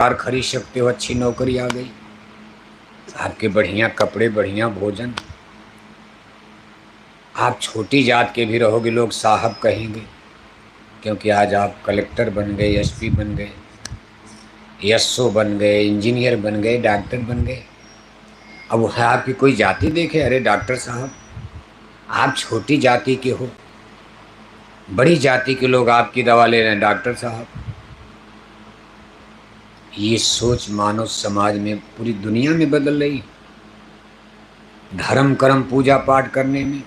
Car खरीद सकते हो, अच्छी नौकरी आ गई, आपके बढ़िया कपड़े, बढ़िया भोजन। आप छोटी जात के भी रहोगे, लोग साहब कहेंगे, क्योंकि आज आप कलेक्टर बन गए, एसपी बन गए, एसओ बन गए, इंजीनियर बन गए, डॉक्टर बन गए। अब वह आपकी कोई जाति देखे, अरे डॉक्टर साहब आप छोटी जाति के हो, बड़ी जाति के लोग आपकी दवा ले रहे हैं, डॉक्टर साहब। ये सोच मानव समाज में, पूरी दुनिया में बदल रही। धर्म कर्म पूजा पाठ करने में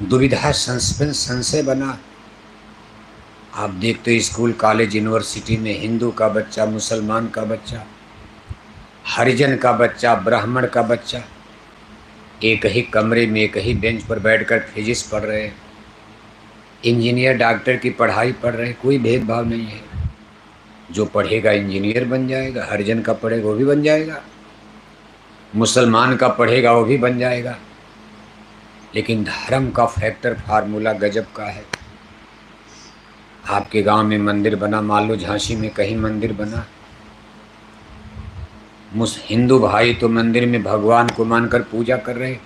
दुविधा, सस्पेंस, संशय बना। आप देखते हो स्कूल कॉलेज यूनिवर्सिटी में हिंदू का बच्चा, मुसलमान का बच्चा, हरिजन का बच्चा, ब्राह्मण का बच्चा एक ही कमरे में, एक ही बेंच पर बैठकर फिजिक्स पढ़ रहे हैं, इंजीनियर डॉक्टर की पढ़ाई पढ़ रहे हैं। कोई भेदभाव नहीं है। जो पढ़ेगा इंजीनियर बन जाएगा, हरिजन का पढ़ेगा वो भी बन जाएगा, मुसलमान का पढ़ेगा वो भी बन जाएगा। लेकिन धर्म का फैक्टर, फार्मूला गजब का है। आपके गांव में मंदिर बना, मान लो झांसी में कहीं मंदिर बना, हिंदू भाई तो मंदिर में भगवान को मानकर पूजा कर रहे,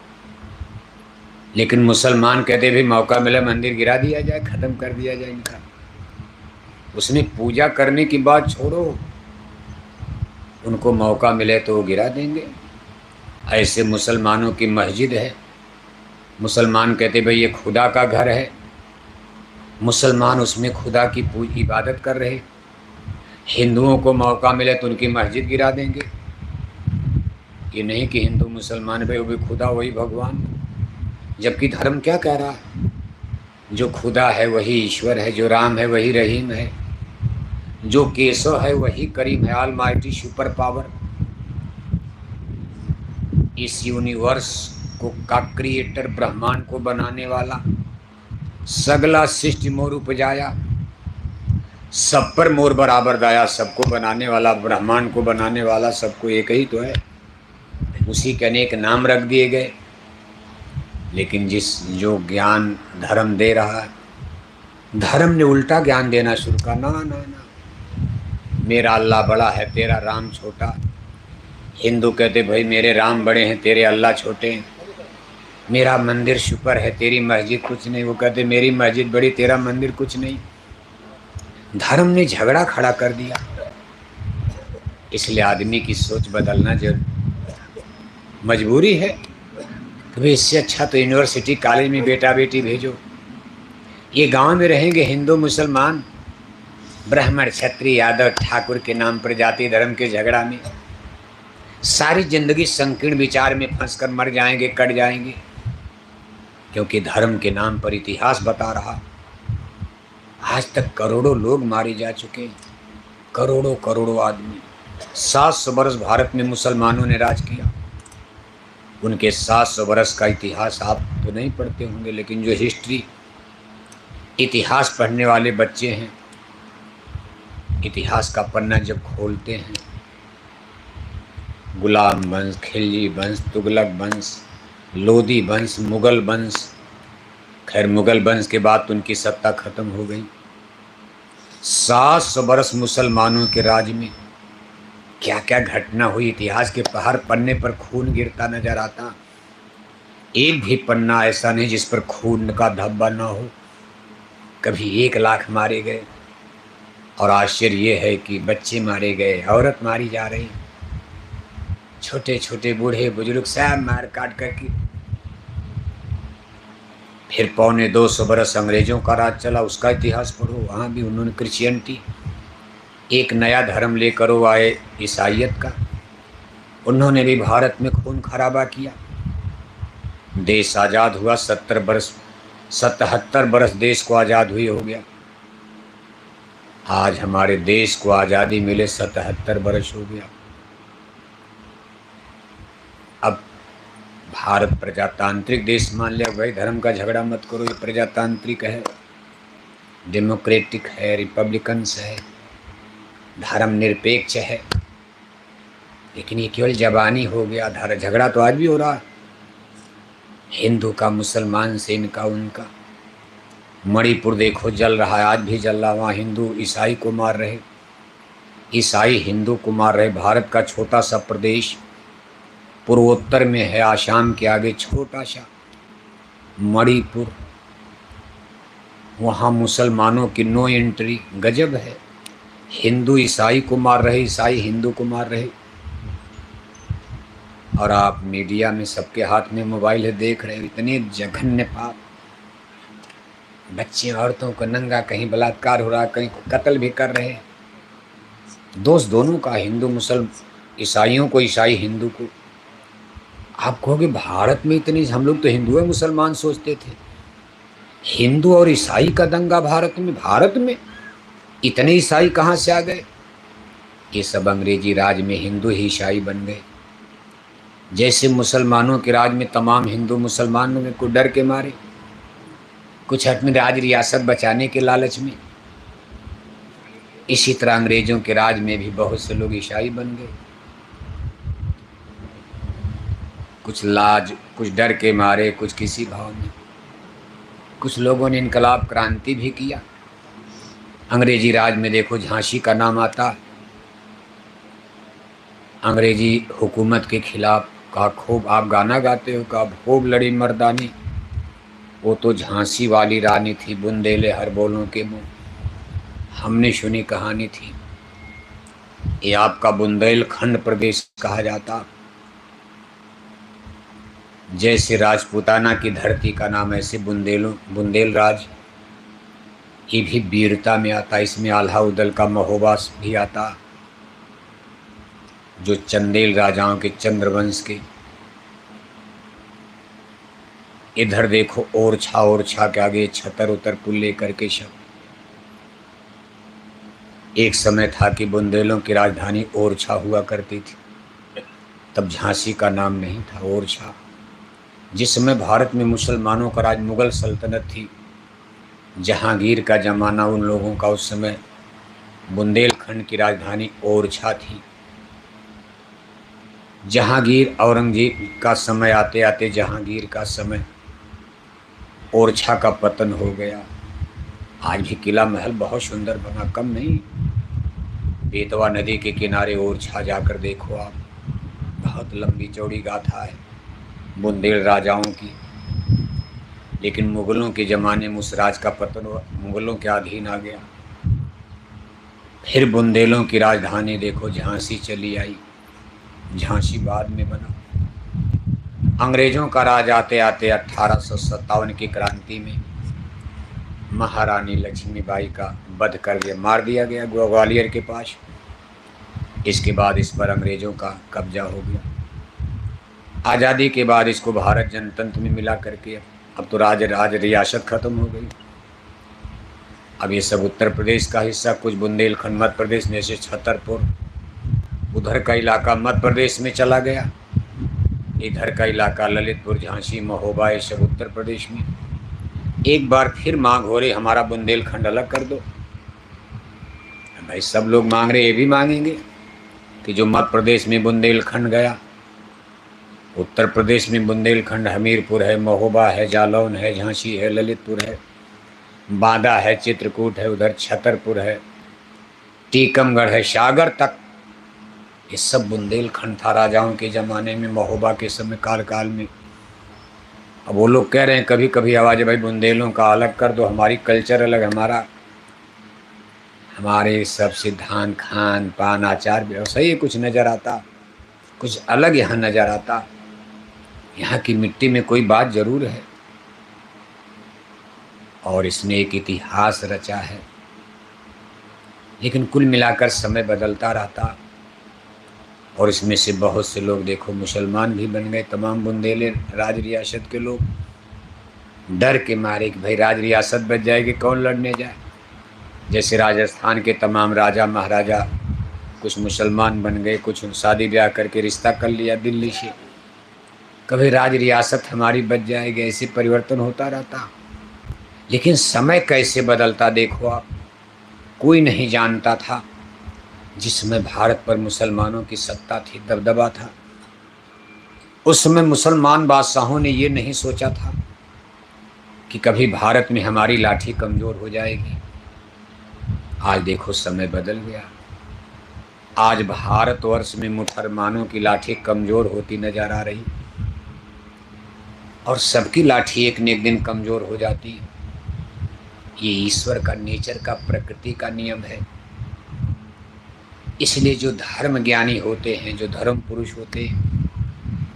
लेकिन मुसलमान कहते भी मौका मिला मंदिर गिरा दिया जाए, ख़त्म कर दिया जाए इनका। उसमें पूजा करने की बात छोड़ो, उनको मौका मिले तो वो गिरा देंगे। ऐसे मुसलमानों की मस्जिद है, मुसलमान कहते भाई ये खुदा का घर है, मुसलमान उसमें खुदा की इबादत कर रहे। हिंदुओं को मौका मिले तो उनकी मस्जिद गिरा देंगे। ये नहीं कि हिंदू मुसलमान भाई वो भी खुदा वही भगवान, जबकि धर्म क्या कह रहा है? जो खुदा है वही ईश्वर है, जो राम है वही रहीम है, जो केशव है वही करीम है, ऑलमाइटी, सुपर पावर। इस यूनिवर्स को का क्रिएटर, ब्रह्मांड को बनाने वाला, सगला सृष्टि मोर उपजाया, सब पर मोर बराबर दाया, सबको बनाने वाला, ब्रह्मांड को बनाने वाला, सबको एक ही तो है। उसी के अनेक नाम रख दिए गए। लेकिन जो ज्ञान धर्म दे रहा है, धर्म ने उल्टा ज्ञान देना शुरू करा। ना ना ना, मेरा अल्लाह बड़ा है, तेरा राम छोटा। हिंदू कहते भाई मेरे राम बड़े हैं, तेरे अल्लाह छोटे हैं। मेरा मंदिर सुपर है, तेरी मस्जिद कुछ नहीं। वो कहते मेरी मस्जिद बड़ी, तेरा मंदिर कुछ नहीं। धर्म ने झगड़ा खड़ा कर दिया। इसलिए आदमी की सोच बदलना मजबूरी है। तो भाई इससे अच्छा तो यूनिवर्सिटी कॉलेज में बेटा बेटी भेजो। ये गांव में रहेंगे हिंदू मुसलमान, ब्राह्मण क्षत्रिय यादव ठाकुर के नाम पर जाति धर्म के झगड़ा में सारी जिंदगी संकीर्ण विचार में फंसकर मर जाएंगे, कट जाएंगे। क्योंकि धर्म के नाम पर इतिहास बता रहा, आज तक करोड़ों लोग मारे जा चुके, करोड़ों करोड़ों आदमी। 700 वर्ष भारत में मुसलमानों ने राज किया। उनके 700 वर्ष का इतिहास आप तो नहीं पढ़ते होंगे, लेकिन जो हिस्ट्री, इतिहास पढ़ने वाले बच्चे हैं, इतिहास का पन्ना जब खोलते हैं, गुलाम वंश, खिलजी वंश, तुगलक वंश, लोधी वंश, मुगल वंश। खैर मुगल वंश के बाद तो उनकी सत्ता खत्म हो गई। 700 वर्ष मुसलमानों के राज में क्या क्या घटना हुई, इतिहास के हर पन्ने पर खून गिरता नजर आता। एक भी पन्ना ऐसा नहीं जिस पर खून का धब्बा ना हो। कभी 1 लाख मारे गए, और आश्चर्य ये है कि बच्चे मारे गए, औरत मारी जा रही, छोटे छोटे बूढ़े बुजुर्ग सब मार काट करके। फिर 250 बरस अंग्रेजों का राज चला, उसका इतिहास पढ़ो, वहाँ भी उन्होंने क्रिश्चियनिटी, एक नया धर्म लेकर वो आए, ईसाइयत का। उन्होंने भी भारत में खून खराबा किया। देश आज़ाद हुआ, 77 बरस देश को आज़ाद हुए हो गया। आज हमारे देश को आज़ादी मिले 77 बरस हो गया। अब भारत प्रजातांत्रिक देश मान लिया, भाई धर्म का झगड़ा मत करो, ये प्रजातांत्रिक है, डेमोक्रेटिक है, रिपब्लिकन्स है, धर्म निरपेक्ष है। लेकिन ये केवल जबानी हो गया। झगड़ा तो आज भी हो रहा है, हिंदू का मुसलमान से, इनका उनका। मणिपुर देखो जल रहा है, आज भी जल रहा, वहाँ हिंदू ईसाई को मार रहे। ईसाई हिंदू को मार रहे। भारत का छोटा सा प्रदेश पूर्वोत्तर में है, आसाम के आगे छोटा सा मणिपुर, वहाँ मुसलमानों की नो एंट्री। गजब है, हिंदू ईसाई को मार रहे, ईसाई हिंदू को मार रहे। और आप मीडिया में सबके हाथ में मोबाइल है, देख रहे हो इतने जघन्य पाप। बच्चे औरतों को नंगा, कहीं बलात्कार हो रहा, कहीं कत्ल भी कर रहे हैं। दोष दोनों का, हिंदू मुसलमान, ईसाइयों को ईसाई हिंदू को। आप कहोगे भारत में इतनी, हम लोग तो हिंदू है मुसलमान सोचते थे, हिंदू और ईसाई का दंगा भारत में। भारत में इतने ईसाई कहाँ से आ गए? ये सब अंग्रेजी राज में हिंदू ही ईसाई बन गए। जैसे मुसलमानों के राज में तमाम हिंदू मुसलमानों में को डर के मारे, कुछ अपनी राज रियासत बचाने के लालच में, इसी तरह अंग्रेजों के राज में भी बहुत से लोग ईसाई बन गए। कुछ लाज, कुछ डर के मारे, कुछ किसी भाव में। कुछ लोगों ने इनकलाब क्रांति भी किया। अंग्रेजी राज में देखो झांसी का नाम आता, अंग्रेजी हुकूमत के खिलाफ का खूब आप गाना गाते हो का खूब लड़ी मर्दानी। वो तो झांसी वाली रानी थी, बुंदेले हर बोलों के मुँह, हमने सुनी कहानी थी। ये आपका बुंदेलखंड प्रदेश कहा जाता। जैसे राजपूताना की धरती का नाम, ऐसे बुंदेल राज, ये भी वीरता में आता। इसमें आल्हा उदल का महोबा भी आता, जो चंदेल राजाओं के, चंद्रवंश के। इधर देखो ओरछा के आगे छतर उतर पुल लेकर के शब। एक समय था कि बुंदेलों की राजधानी ओरछा हुआ करती थी, तब झांसी का नाम नहीं था, ओरछा। जिस समय भारत में मुसलमानों का राज, मुगल सल्तनत थी, जहांगीर का जमाना उन लोगों का, उस समय बुंदेलखंड की राजधानी ओरछा थी। जहांगीर, औरंगजेब का समय आते आते जहांगीर का समय, ओरछा का पतन हो गया। आज भी किला महल बहुत सुंदर बना, कम नहीं। बेतवा नदी के किनारे ओरछा जाकर देखो आप, बहुत लंबी चौड़ी गाथा है बुंदेल राजाओं की। लेकिन मुगलों के ज़माने में उस राज का पतन हुआ, मुगलों के अधीन आ गया। फिर बुंदेलों की राजधानी देखो झांसी चली आई, झांसी बाद में बना। अंग्रेज़ों का राज आते आते 1857 की क्रांति में महारानी लक्ष्मीबाई का वध कर दिया, मार दिया गया ग्वालियर के पास। इसके बाद इस पर अंग्रेज़ों का कब्जा हो गया। आज़ादी के बाद इसको भारत जनतंत्र में मिला करके अब तो राज रियासत ख़त्म हो गई। अब ये सब उत्तर प्रदेश का हिस्सा, कुछ बुंदेलखंड मध्य प्रदेश में, जैसे छतरपुर, उधर का इलाका मध्य प्रदेश में चला गया। इधर का इलाका ललितपुर, झांसी, महोबा, ये सब उत्तर प्रदेश में। एक बार फिर मांग हो रही, हमारा बुंदेलखंड अलग कर दो। भाई सब लोग मांग रहे, ये भी मांगेंगे कि जो मध्य प्रदेश में बुंदेलखंड गया, उत्तर प्रदेश में बुंदेलखंड, हमीरपुर है, महोबा है, जालौन है, झांसी है, ललितपुर है, बांदा है, चित्रकूट है, उधर छतरपुर है, टीकमगढ़ है, सागर तक, ये सब बुंदेलखंड था राजाओं के ज़माने में, महोबा के समय काल में। अब वो लोग कह रहे हैं कभी कभी आवाज़, भाई बुंदेलों का अलग कर दो, हमारी कल्चर अलग, हमारे सब सिद्धांत, खान पान, आचार व्यवसाय, ये कुछ नज़र आता, कुछ अलग यहाँ नज़र आता। यहाँ की मिट्टी में कोई बात ज़रूर है और इसने एक इतिहास रचा है। लेकिन कुल मिलाकर समय बदलता रहता और इसमें से बहुत से लोग देखो मुसलमान भी बन गए। तमाम बुंदेले राज रियासत के लोग डर के मारे कि भाई राज रियासत बच जाएगी, कौन लड़ने जाए। जैसे राजस्थान के तमाम राजा महाराजा कुछ मुसलमान बन गए, कुछ शादी ब्याह करके रिश्ता कर लिया दिल्ली से, कभी राज रियासत हमारी बच जाएगी, ऐसे परिवर्तन होता रहता। लेकिन समय कैसे बदलता देखो आप, कोई नहीं जानता था। जिस समय भारत पर मुसलमानों की सत्ता थी, दबदबा था, उस समय मुसलमान बादशाहों ने ये नहीं सोचा था कि कभी भारत में हमारी लाठी कमज़ोर हो जाएगी। आज देखो समय बदल गया। आज भारतवर्ष में मुसलमानों की लाठी कमज़ोर होती नजर आ रही, और सबकी लाठी एक न एक दिन कमज़ोर हो जाती है। ये ईश्वर का, नेचर का, प्रकृति का नियम है। इसलिए जो धर्म ज्ञानी होते हैं, जो धर्म पुरुष होते हैं,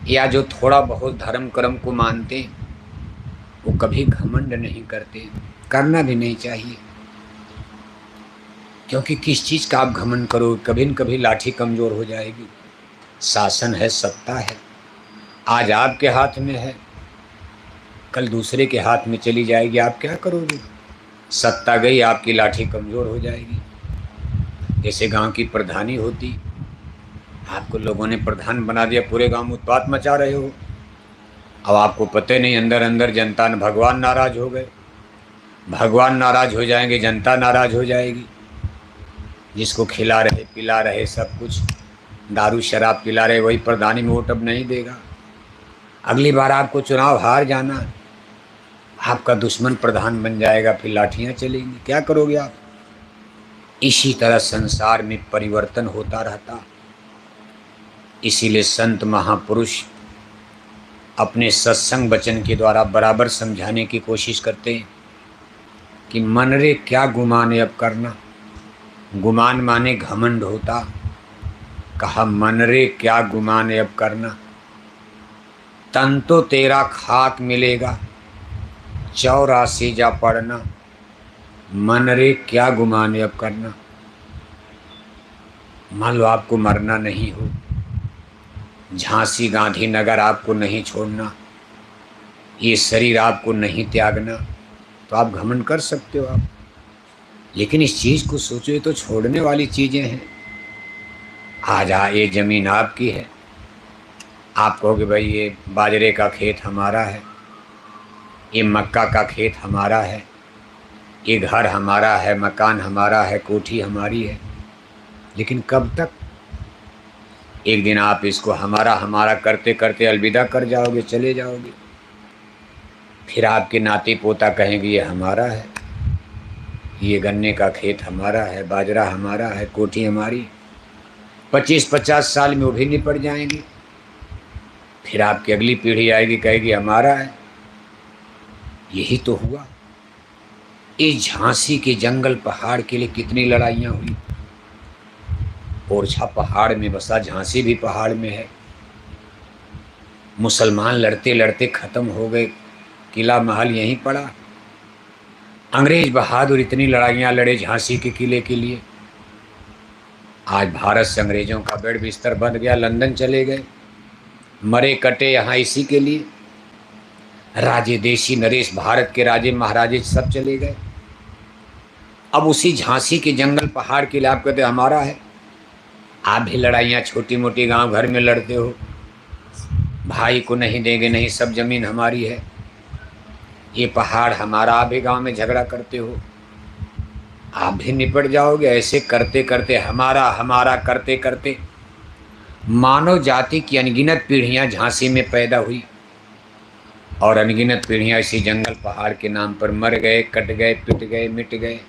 या जो थोड़ा बहुत धर्म कर्म को मानते हैं, वो कभी घमंड नहीं करते, करना भी नहीं चाहिए। क्योंकि किस चीज़ का आप घमंड करो, कभी न कभी लाठी कमज़ोर हो जाएगी। शासन है, सत्ता है, आज आपके हाथ में है, कल दूसरे के हाथ में चली जाएगी, आप क्या करोगे? सत्ता गई, आपकी लाठी कमज़ोर हो जाएगी। जैसे गांव की प्रधानी होती, आपको लोगों ने प्रधान बना दिया, पूरे गांव में उत्पात मचा रहे हो, अब आपको पता नहीं अंदर अंदर जनता ने, भगवान नाराज़ हो गए, भगवान नाराज़ हो जाएंगे, जनता नाराज़ हो जाएगी। जिसको खिला रहे पिला रहे सब कुछ, दारू शराब पिला रहे, वही प्रधानी में वोट अब नहीं देगा। अगली बार आपको चुनाव हार जाना, आपका दुश्मन प्रधान बन जाएगा, फिर लाठियाँ चलेंगी, क्या करोगे आप? इसी तरह संसार में परिवर्तन होता रहता। इसीलिए संत महापुरुष अपने सत्संग वचन के द्वारा बराबर समझाने की कोशिश करते हैं कि मन रे क्या गुमान है अब करना। गुमान माने घमंड होता, कहा मन रे क्या गुमान है अब करना। तन तो तेरा खाक मिलेगा, 84 जा पड़ना। मन रे क्या गुमान है अब करना। मान लो आपको मरना नहीं हो, झांसी गांधीनगर आपको नहीं छोड़ना, ये शरीर आपको नहीं त्यागना, तो आप घमंड कर सकते हो आप। लेकिन इस चीज़ को सोचो, ये तो छोड़ने वाली चीज़ें हैं। आज ये ज़मीन आपकी है, आप कहोगे भाई ये बाजरे का खेत हमारा है, ये मक्का का खेत हमारा है, ये घर हमारा है, मकान हमारा है, कोठी हमारी है। लेकिन कब तक? एक दिन आप इसको हमारा हमारा करते करते अलविदा कर जाओगे, चले जाओगे। फिर आपके नाती पोता कहेंगे ये हमारा है, ये गन्ने का खेत हमारा है, बाजरा हमारा है, कोठी हमारी। 25-50 साल में वो भी निपट जाएंगे। फिर आपकी अगली पीढ़ी आएगी, कहेगी हमारा है। यही तो हुआ। इस झांसी के जंगल पहाड़ के लिए कितनी लड़ाइयाँ हुई। ओरछा पहाड़ में बसा, झांसी भी पहाड़ में है। मुसलमान लड़ते लड़ते ख़त्म हो गए, किला महल यहीं पड़ा। अंग्रेज बहादुर इतनी लड़ाइयाँ लड़े झांसी के किले के लिए। आज भारत से अंग्रेज़ों का बेड़ बिस्तर बन गया, लंदन चले गए, मरे कटे यहाँ इसी के लिए। राजे देशी नरेश, भारत के राजे महाराजे सब चले गए। अब उसी झांसी के जंगल पहाड़ के लिए आप कहते हमारा है। आप भी लड़ाइयाँ छोटी मोटी गांव घर में लड़ते हो, भाई को नहीं देंगे, नहीं सब ज़मीन हमारी है, ये पहाड़ हमारा। आप भी गांव में झगड़ा करते हो, आप भी निपट जाओगे। ऐसे करते करते, हमारा हमारा करते करते मानव जाति की अनगिनत पीढ़ियाँ झांसी में पैदा हुई, और अनगिनत पीढ़ियाँ इसी जंगल पहाड़ के नाम पर मर गए, कट गए, पिट गए, मिट गए।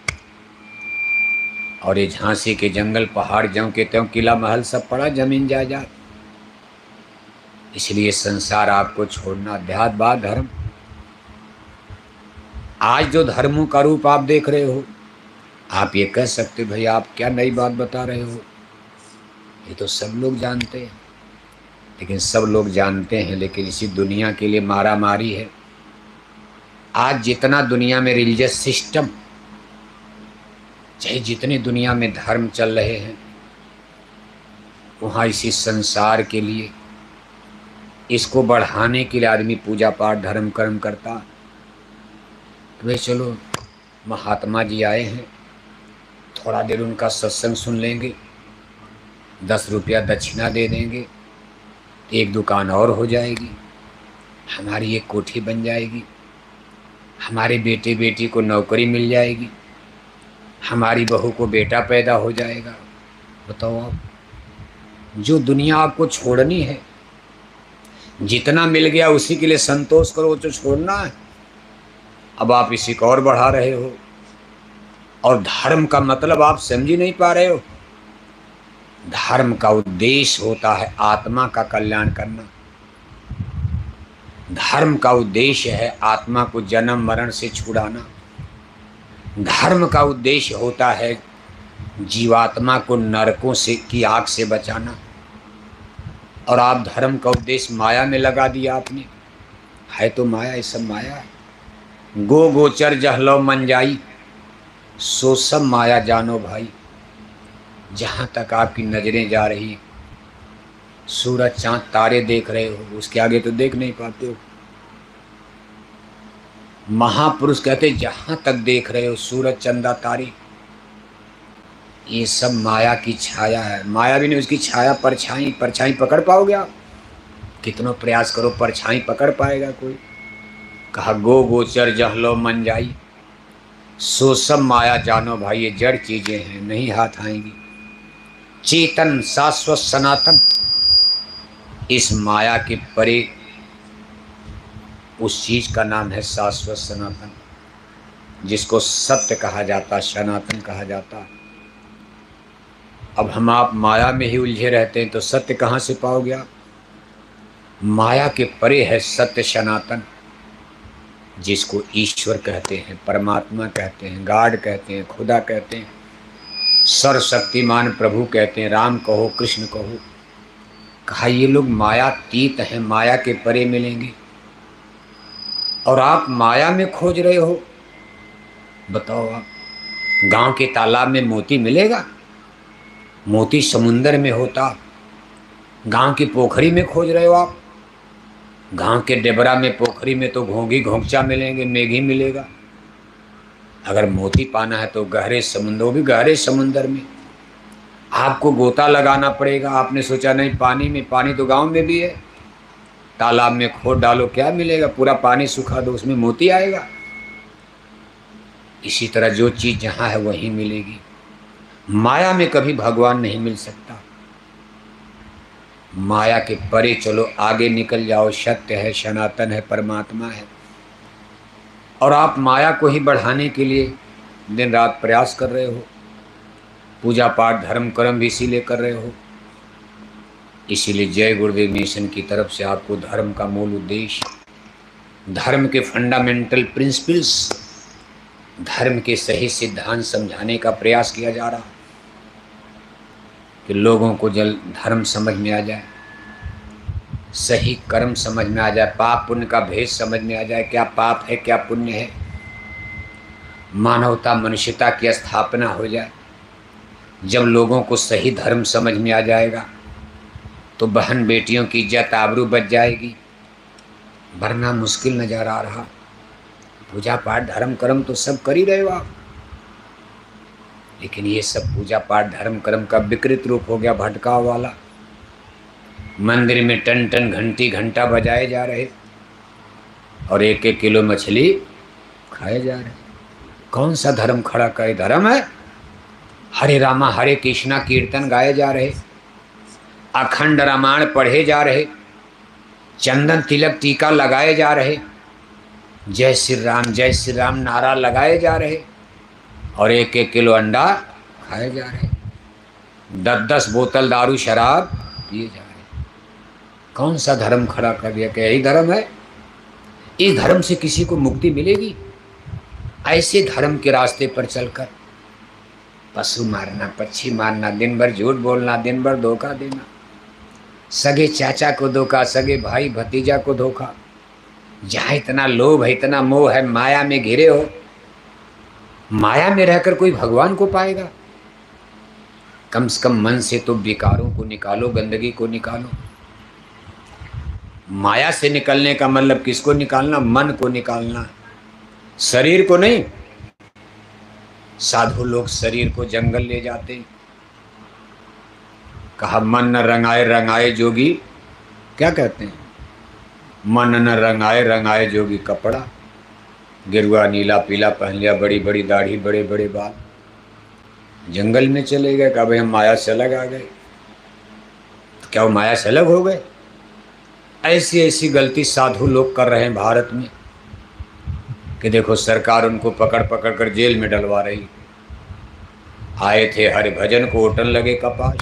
और ये झांसी के जंगल पहाड़ ज्यों के त्यों, किला महल सब पड़ा, जमीन जायदाद। इसलिए संसार आपको छोड़ना, अध्यात्मवाद धर्म। आज जो धर्मों का रूप आप देख रहे हो, आप ये कह सकते भाई आप क्या नई बात बता रहे हो, ये तो सब लोग जानते हैं। लेकिन सब लोग जानते हैं, लेकिन इसी दुनिया के लिए मारा मारी है। आज जितना दुनिया में रिलीजियस सिस्टम, चाहे जितने दुनिया में धर्म चल रहे हैं, वहाँ इसी संसार के लिए, इसको बढ़ाने के लिए आदमी पूजा पाठ धर्म कर्म करता। भाई चलो महात्मा जी आए हैं, थोड़ा देर उनका सत्संग सुन लेंगे, 10 रुपया दक्षिणा दे देंगे, एक दुकान और हो जाएगी, हमारी एक कोठी बन जाएगी, हमारे बेटे बेटी को नौकरी मिल जाएगी, हमारी बहू को बेटा पैदा हो जाएगा। बताओ आप, जो दुनिया आपको छोड़नी है, जितना मिल गया उसी के लिए संतोष करो, जो छोड़ना है अब आप इसी को और बढ़ा रहे हो। और धर्म का मतलब आप समझ ही नहीं पा रहे हो। धर्म का उद्देश्य होता है आत्मा का कल्याण करना। धर्म का उद्देश्य है आत्मा को जन्म मरण से छुड़ाना। धर्म का उद्देश्य होता है जीवात्मा को नरकों से की आग से बचाना। और आप धर्म का उद्देश्य माया में लगा दिया आपने। है तो माया, ये सब माया है। गो गोचर जहलो मन जाई, सो सब माया जानो भाई। जहाँ तक आपकी नजरें जा रही, सूरज चांद तारे देख रहे हो, उसके आगे तो देख नहीं पाते हो। महापुरुष कहते जहाँ तक देख रहे हो सूरज चंदा तारे, ये सब माया की छाया है। माया भी नहीं, उसकी छाया परछाई। परछाई पकड़ पाओगे आप? कितना प्रयास करो, परछाई पकड़ पाएगा कोई? कहा गो गोचर जहलो मन जाई, सो सब माया जानो भाई। ये जड़ चीजें हैं, नहीं हाथ आएंगी। चेतन शाश्वत सनातन, इस माया के परे उस चीज का नाम है शाश्वत सनातन, जिसको सत्य कहा जाता, सनातन कहा जाता। अब हम आप माया में ही उलझे रहते हैं तो सत्य कहाँ से पाओगे आप? माया के परे है सत्य सनातन, जिसको ईश्वर कहते हैं, परमात्मा कहते हैं, गॉड कहते हैं, खुदा कहते हैं, सर्वशक्तिमान प्रभु कहते हैं, राम कहो कृष्ण कहो। कहा ये लोग मायातीत हैं, माया के परे मिलेंगे और आप माया में खोज रहे हो। बताओ आप, गांव के तालाब में मोती मिलेगा? मोती समुंदर में होता। गांव की पोखरी में खोज रहे हो आप? गांव के डेबरा में पोखरी में तो घोंघी घोंघचा मिलेंगे, मेघी मिलेगा। अगर मोती पाना है तो गहरे समुद्र, वो भी गहरे समुंदर में आपको गोता लगाना पड़ेगा। आपने सोचा नहीं पानी में, पानी तो गांव में भी है। तालाब में खोद डालो, क्या मिलेगा? पूरा पानी सुखा दो, उसमें मोती आएगा। इसी तरह जो चीज़ जहाँ है वहीं मिलेगी। माया में कभी भगवान नहीं मिल सकता। माया के परे चलो, आगे निकल जाओ। सत्य है, सनातन है, परमात्मा है। और आप माया को ही बढ़ाने के लिए दिन रात प्रयास कर रहे हो। पूजा पाठ धर्म कर्म भी इसीलिए कर रहे हो। इसीलिए जय गुरुदेव मिशन की तरफ से आपको धर्म का मूल उद्देश्य, धर्म के फंडामेंटल प्रिंसिपल्स, धर्म के सही सिद्धांत समझाने का प्रयास किया जा रहा, कि लोगों को जल्द धर्म समझ में आ जाए, सही कर्म समझ में आ जाए, पाप पुण्य का भेद समझ में आ जाए, क्या पाप है क्या पुण्य है, मानवता मनुष्यता की स्थापना हो जाए। जब लोगों को सही धर्म समझ में आ जाएगा तो बहन बेटियों की इज्जत आबरू बच जाएगी, वरना मुश्किल नजर आ रहा। पूजा पाठ धर्म कर्म तो सब कर ही रहे हो आप, लेकिन ये सब पूजा पाठ धर्म कर्म का विकृत रूप हो गया, भटकाव वाला। मंदिर में टन टन घंटी घंटा बजाए जा रहे और 1-1 किलो मछली खाए जा रहे। कौन सा धर्म खड़ा करे? धर्म है हरे रामा हरे कृष्णा कीर्तन गाए जा रहे, अखंड रामायण पढ़े जा रहे, चंदन तिलक टीका लगाए जा रहे, जय श्री राम नारा लगाए जा रहे और 1-1 किलो अंडा खाए जा रहे, 10-10 बोतल दारू शराब पिए जा रहे। कौन सा धर्म खड़ा कर दिया? क्या यही धर्म है? इस धर्म से किसी को मुक्ति मिलेगी? ऐसे धर्म के रास्ते पर चलकर पशु मारना, पक्षी मारना, दिन भर झूठ बोलना, दिन भर धोखा देना, सगे चाचा को धोखा, सगे भाई भतीजा को धोखा। जहाँ इतना लोभ है, इतना मोह है, माया में घिरे हो, माया में रहकर कोई भगवान को पाएगा? कम से कम मन से तो विकारों को निकालो, गंदगी को निकालो। माया से निकलने का मतलब किसको निकालना? मन को निकालना, शरीर को नहीं। साधु लोग शरीर को जंगल ले जाते हैं। कहा मन न रंगाए रंगाए जोगी, क्या कहते हैं? मन न रंगाए रंगाए जोगी कपड़ा, गिरुआ नीला पीला पहन लिया, बड़ी बड़ी दाढ़ी, बड़े बड़े बाल, जंगल में चले गए। कहा भाई हम माया से अलग आ गए। तो क्या वो माया से अलग हो गए? ऐसी ऐसी गलती साधु लोग कर रहे हैं भारत में कि देखो सरकार उनको पकड़ पकड़ कर जेल में डलवा रही। आए थे हरिभजन को ओटन लगे कपाश,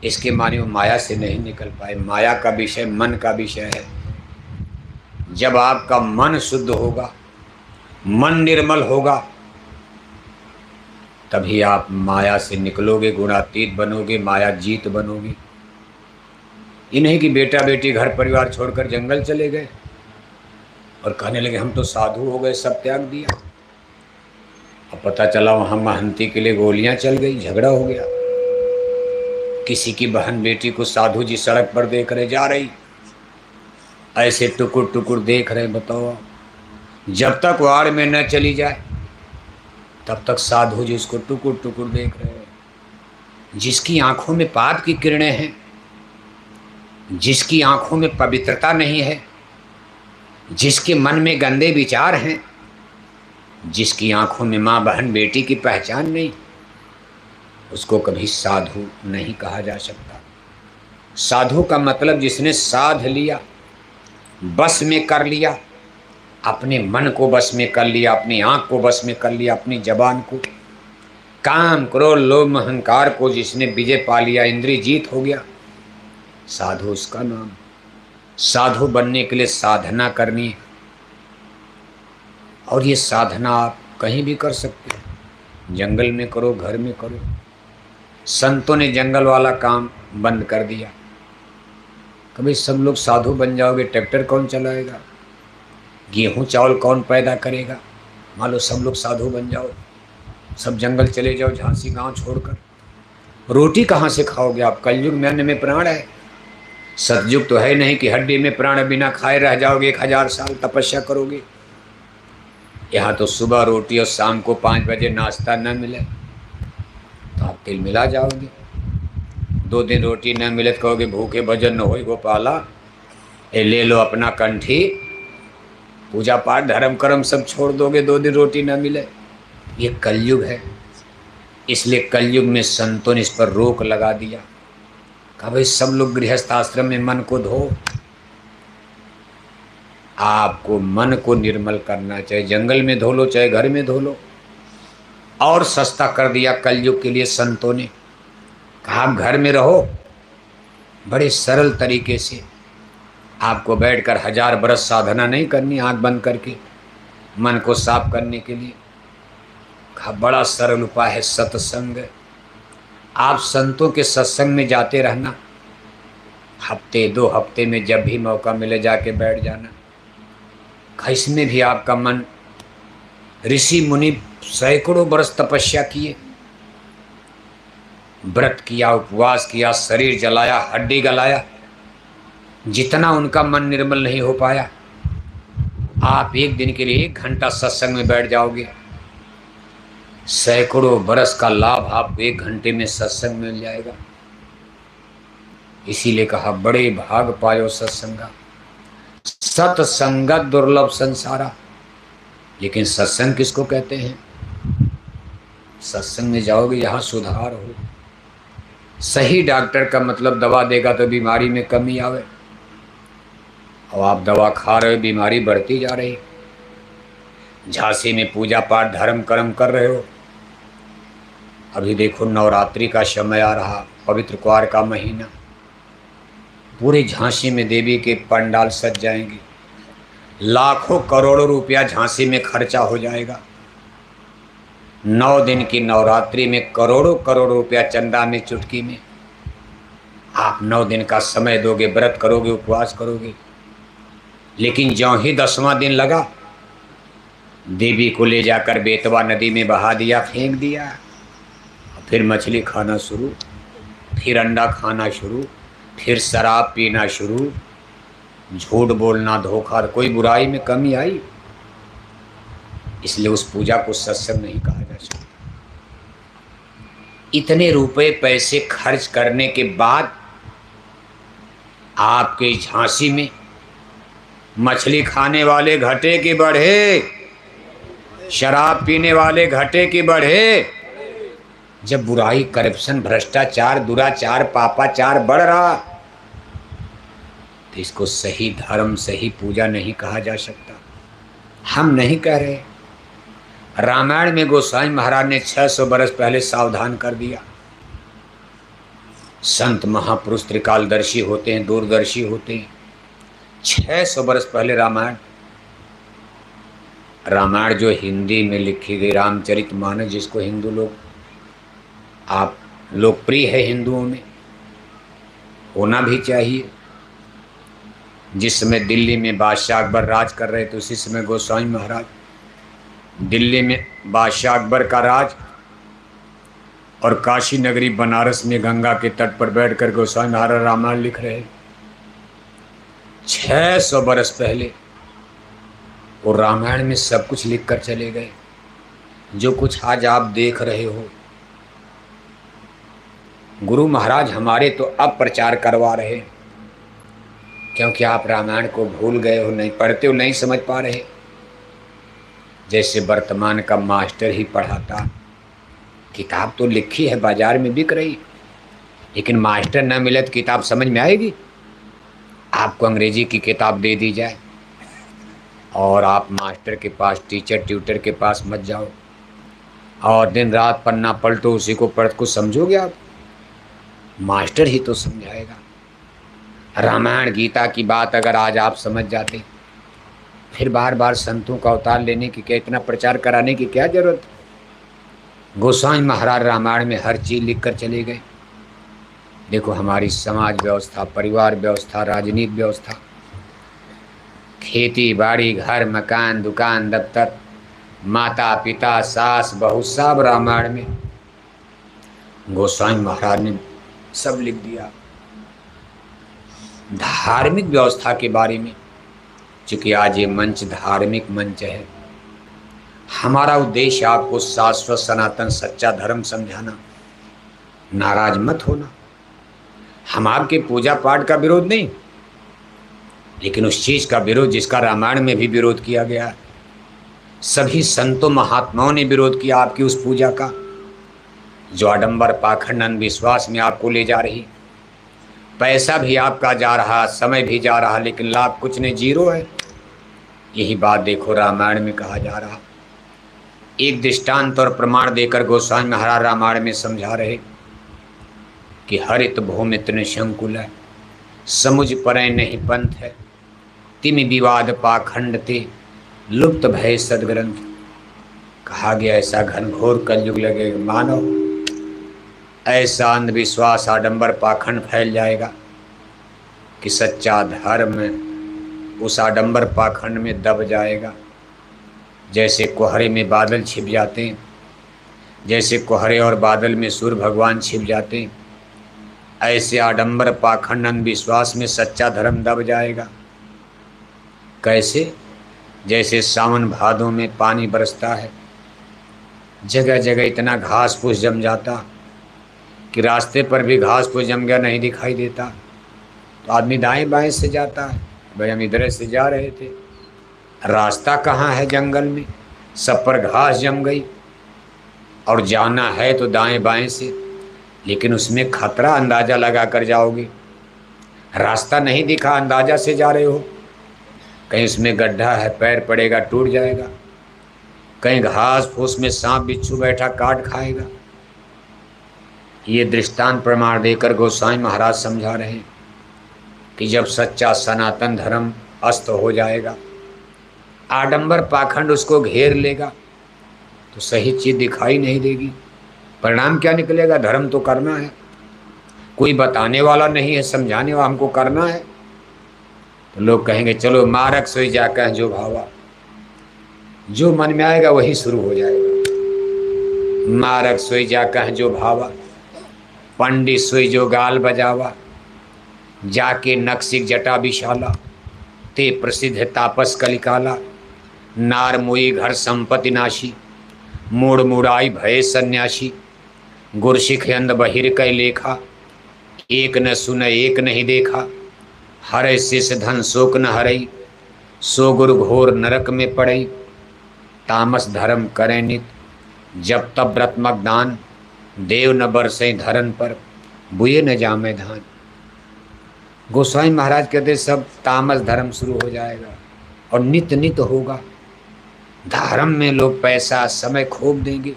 इसके माने वो माया से नहीं निकल पाए। माया का विषय मन का विषय है। जब आपका मन शुद्ध होगा, मन निर्मल होगा, तभी आप माया से निकलोगे, गुणातीत बनोगे, माया जीत बनोगे। ये नहीं कि बेटा बेटी घर परिवार छोड़कर जंगल चले गए और कहने लगे हम तो साधु हो गए, सब त्याग दिया। अब पता चला वहाँ महंती के लिए गोलियां चल गई, झगड़ा हो गया। किसी की बहन बेटी को साधु जी सड़क पर देख रहे, जा रही, ऐसे टुकुर टुकुर देख रहे। बताओ, जब तक वाड़ में न चली जाए तब तक साधु जी उसको टुकुर टुकुर देख रहे हैं। जिसकी आंखों में पाप की किरणें हैं, जिसकी आंखों में पवित्रता नहीं है, जिसके मन में गंदे विचार हैं, जिसकी आंखों में माँ बहन बेटी की पहचान नहीं, उसको कभी साधु नहीं कहा जा सकता। साधु का मतलब जिसने साध लिया, बस में कर लिया, अपने मन को बस में कर लिया, अपनी आंख को बस में कर लिया, अपनी जबान को, काम क्रोध लोभ अहंकार को जिसने विजय पा लिया, इंद्रिय जीत हो गया, साधु उसका नाम। साधु बनने के लिए साधना करनी है, और ये साधना आप कहीं भी कर सकते हो। जंगल में करो, घर में करो। संतों ने जंगल वाला काम बंद कर दिया। कभी सब लोग साधु बन जाओगे, ट्रैक्टर कौन चलाएगा, गेहूं चावल कौन पैदा करेगा। मान लो सब लोग साधु बन जाओ, सब जंगल चले जाओ, झांसी गांव छोड़कर, रोटी कहाँ से खाओगे आप। कलयुग में अन्न में प्राण है, सतयुग तो है नहीं कि हड्डी में प्राण, बिना खाए रह जाओगे, 1000 साल तपस्या करोगे। यहाँ तो सुबह रोटी और शाम को 5 बजे नाश्ता न मिले तो आप तिल मिला जाओगे। 2 दिन रोटी न मिले तो कहोगे भूखे भजन न हो गोपाला, ये ले लो अपना कंठी, पूजा पाठ धर्म कर्म सब छोड़ दोगे 2 दिन रोटी न मिले। ये कलयुग है, इसलिए कलयुग में संतों ने इस पर रोक लगा दिया। कहा भाई सब लोग गृहस्थ आश्रम में मन को धो। आपको मन को निर्मल करना, चाहे जंगल में धो लो, चाहे घर में धो लो। और सस्ता कर दिया कलयुग के लिए संतों ने। कहा आप घर में रहो, बड़े सरल तरीके से आपको बैठकर 1000 बरस साधना नहीं करनी, आंख बंद करके मन को साफ करने के लिए। कहा बड़ा सरल उपाय है सत्संग। आप संतों के सत्संग में जाते रहना, हफ्ते 2 हफ्ते में जब भी मौका मिले जाके बैठ जाना। इसमें भी आपका मन, ऋषि मुनि सैकड़ों बरस तपस्या किए, व्रत किया, उपवास किया, शरीर जलाया, हड्डी गलाया, जितना उनका मन निर्मल नहीं हो पाया। आप एक दिन के लिए 1 घंटा सत्संग में बैठ जाओगे, सैकड़ों बरस का लाभ आपको 1 घंटे में सत्संग मिल जाएगा। इसीलिए कहा बड़े भाग पायो सत्संगा, सत्संगत दुर्लभ संसारा। लेकिन सत्संग किसको कहते हैं? सत्संग में जाओगे यहाँ सुधार हो। सही डॉक्टर का मतलब दवा देगा तो बीमारी में कमी आवे, और आप दवा खा रहे हो, बीमारी बढ़ती जा रही। झांसी में पूजा पाठ धर्म कर्म कर रहे हो, अभी देखो नवरात्रि का समय आ रहा, पवित्र क्वार का महीना, पूरे झांसी में देवी के पंडाल सज जाएंगे, लाखों करोड़ों रुपया झांसी में खर्चा हो जाएगा। 9 दिन की नवरात्रि में करोड़ों करोड़ों रुपया चंदा में, चुटकी में। आप 9 दिन का समय दोगे, व्रत करोगे, उपवास करोगे, लेकिन ज्यों ही 10वां दिन लगा, देवी को ले जाकर बेतवा नदी में बहा दिया, फेंक दिया। फिर मछली खाना शुरू, फिर अंडा खाना शुरू, फिर शराब पीना शुरू, झूठ बोलना, धोखा, कोई बुराई में कमी आई। इसलिए उस पूजा को सत्संग नहीं कहा जा सकता। इतने रुपए पैसे खर्च करने के बाद आपके झांसी में मछली खाने वाले घटे की बढ़े, शराब पीने वाले घटे की बढ़े। जब बुराई, करप्शन, भ्रष्टाचार, दुराचार, पापाचार बढ़ रहा, तो इसको सही धर्म, सही पूजा नहीं कहा जा सकता। हम नहीं कह रहे। रामायण में गोसाई महाराज ने 600 बरस पहले सावधान कर दिया। संत महापुरुष त्रिकालदर्शी होते हैं, दूरदर्शी होते हैं। 600 वर्ष पहले रामायण जो हिंदी में लिखी गई, रामचरितमानस, जिसको हिंदू लोग आप लोकप्रिय है हिंदुओं में, होना भी चाहिए। जिस समय दिल्ली में बादशाह अकबर राज कर रहे थे, उसी समय गोस्वामी महाराज, दिल्ली में बादशाह अकबर का राज और काशी नगरी बनारस में गंगा के तट पर बैठकर गोस्वामी महाराज रामायण लिख रहे। 600 बरस पहले वो रामायण में सब कुछ लिख कर चले गए। जो कुछ आज आप देख रहे हो, गुरु महाराज हमारे तो अब प्रचार करवा रहे, क्योंकि आप रामायण को भूल गए हो, नहीं पढ़ते हो, नहीं समझ पा रहे। जैसे वर्तमान का मास्टर ही पढ़ाता, किताब तो लिखी है, बाजार में बिक रही, लेकिन मास्टर न मिले तो किताब समझ में आएगी। आपको अंग्रेजी की किताब दे दी जाए और आप मास्टर के पास, टीचर ट्यूटर के पास मत जाओ और दिन रात पन्ना पलटो, उसी को पढ़ को समझोगे आप? मास्टर ही तो समझाएगा। रामायण गीता की बात अगर आज आप समझ जाते, फिर बार बार संतों का अवतार लेने की क्या, इतना प्रचार कराने की क्या जरूरत? गोस्वामी महाराज रामायण में हर चीज़ लिख कर चले गए। देखो हमारी समाज व्यवस्था, परिवार व्यवस्था, राजनीति व्यवस्था, खेती बाड़ी, घर मकान, दुकान दफ्तर, माता पिता, सास बहू, सब रामायण में गोस्वामी महाराज ने सब लिख दिया। धार्मिक व्यवस्था के बारे में, चूँकि आज ये मंच धार्मिक मंच है, हमारा उद्देश्य आपको शाश्वत सनातन सच्चा धर्म समझाना। नाराज मत होना, हम आपके पूजा पाठ का विरोध नहीं, लेकिन उस चीज़ का विरोध जिसका रामायण में भी विरोध किया गया। सभी संतों महात्माओं ने विरोध किया आपकी उस पूजा का, जो आडंबर पाखंड अंधविश्वास में आपको ले जा रही। पैसा भी आपका जा रहा, समय भी जा रहा, लेकिन लाभ कुछ नहीं, जीरो है। यही बात देखो रामायण में कहा जा रहा। एक दृष्टांत और प्रमाण देकर गोस्वामी महाराज रामायण में समझा रहे कि हरित भूमित्र निशंकुल है, समुझ परै नहीं पंथ है, तिमि विवाद पाखंड ते, लुप्त भय सदग्रंथ। कहा गया ऐसा घनघोर कलयुग लगेगा, मानो ऐसा अंधविश्वास आडंबर पाखंड फैल जाएगा कि सच्चा धर्म उस आडंबर पाखंड में दब जाएगा। जैसे कोहरे में बादल छिप जाते हैं, जैसे कोहरे और बादल में सूर्य भगवान छिप जाते हैं, ऐसे आडंबर पाखंड अंधविश्वास में सच्चा धर्म दब जाएगा। कैसे? जैसे सावन भादों में पानी बरसता है, जगह जगह इतना घास फूस जम जाता कि रास्ते पर भी घास फूस जम गया नहीं दिखाई देता, तो आदमी दाएं बाएं से जाता है, भाई हम इधर से जा रहे थे, रास्ता कहाँ है जंगल में, सब पर घास जम गई, और जाना है तो दाएं बाएं से, लेकिन उसमें खतरा अंदाज़ा लगा कर जाओगे। रास्ता नहीं दिखा, अंदाज़ा से जा रहे हो, कहीं उसमें गड्ढा है, पैर पड़ेगा टूट जाएगा, कहीं घास फूस में सांप बिच्छू बैठा काट खाएगा। ये दृष्टांत प्रमाण देकर गोस्वामी महाराज समझा रहे हैं कि जब सच्चा सनातन धर्म अस्त हो जाएगा, आडंबर पाखंड उसको घेर लेगा, तो सही चीज़ दिखाई नहीं देगी। परिणाम क्या निकलेगा? धर्म तो करना है, कोई बताने वाला नहीं है, समझाने वाला, हमको करना है, तो लोग कहेंगे चलो मारक सोई जा कह जो भावा, जो मन में आएगा वही शुरू हो जाएगा। मारक सोई जा कह जो भावा, पंडित सोई जो गाल बजावा, जाके नक्सिक जटा विशाला, ते प्रसिद्ध तापस कलिकाला, नार मोई घर संपत्ति नाशी, मूड मुड़ाई भय सन्यासी, गुरसिख अंध बहिर कै लेखा, एक न सुन एक नहीं देखा, हरे शिष धन शोक न हरई, सो गुरु घोर नरक में पड़ई, तामस धर्म करें नित, जब तब व्रतमक दान, देव न बरसे धरन पर, बुए न जामे धान। गोस्वामी महाराज कहते सब तामस धर्म शुरू हो जाएगा और नित्य नित्य होगा। धर्म में लोग पैसा समय खूब देंगे,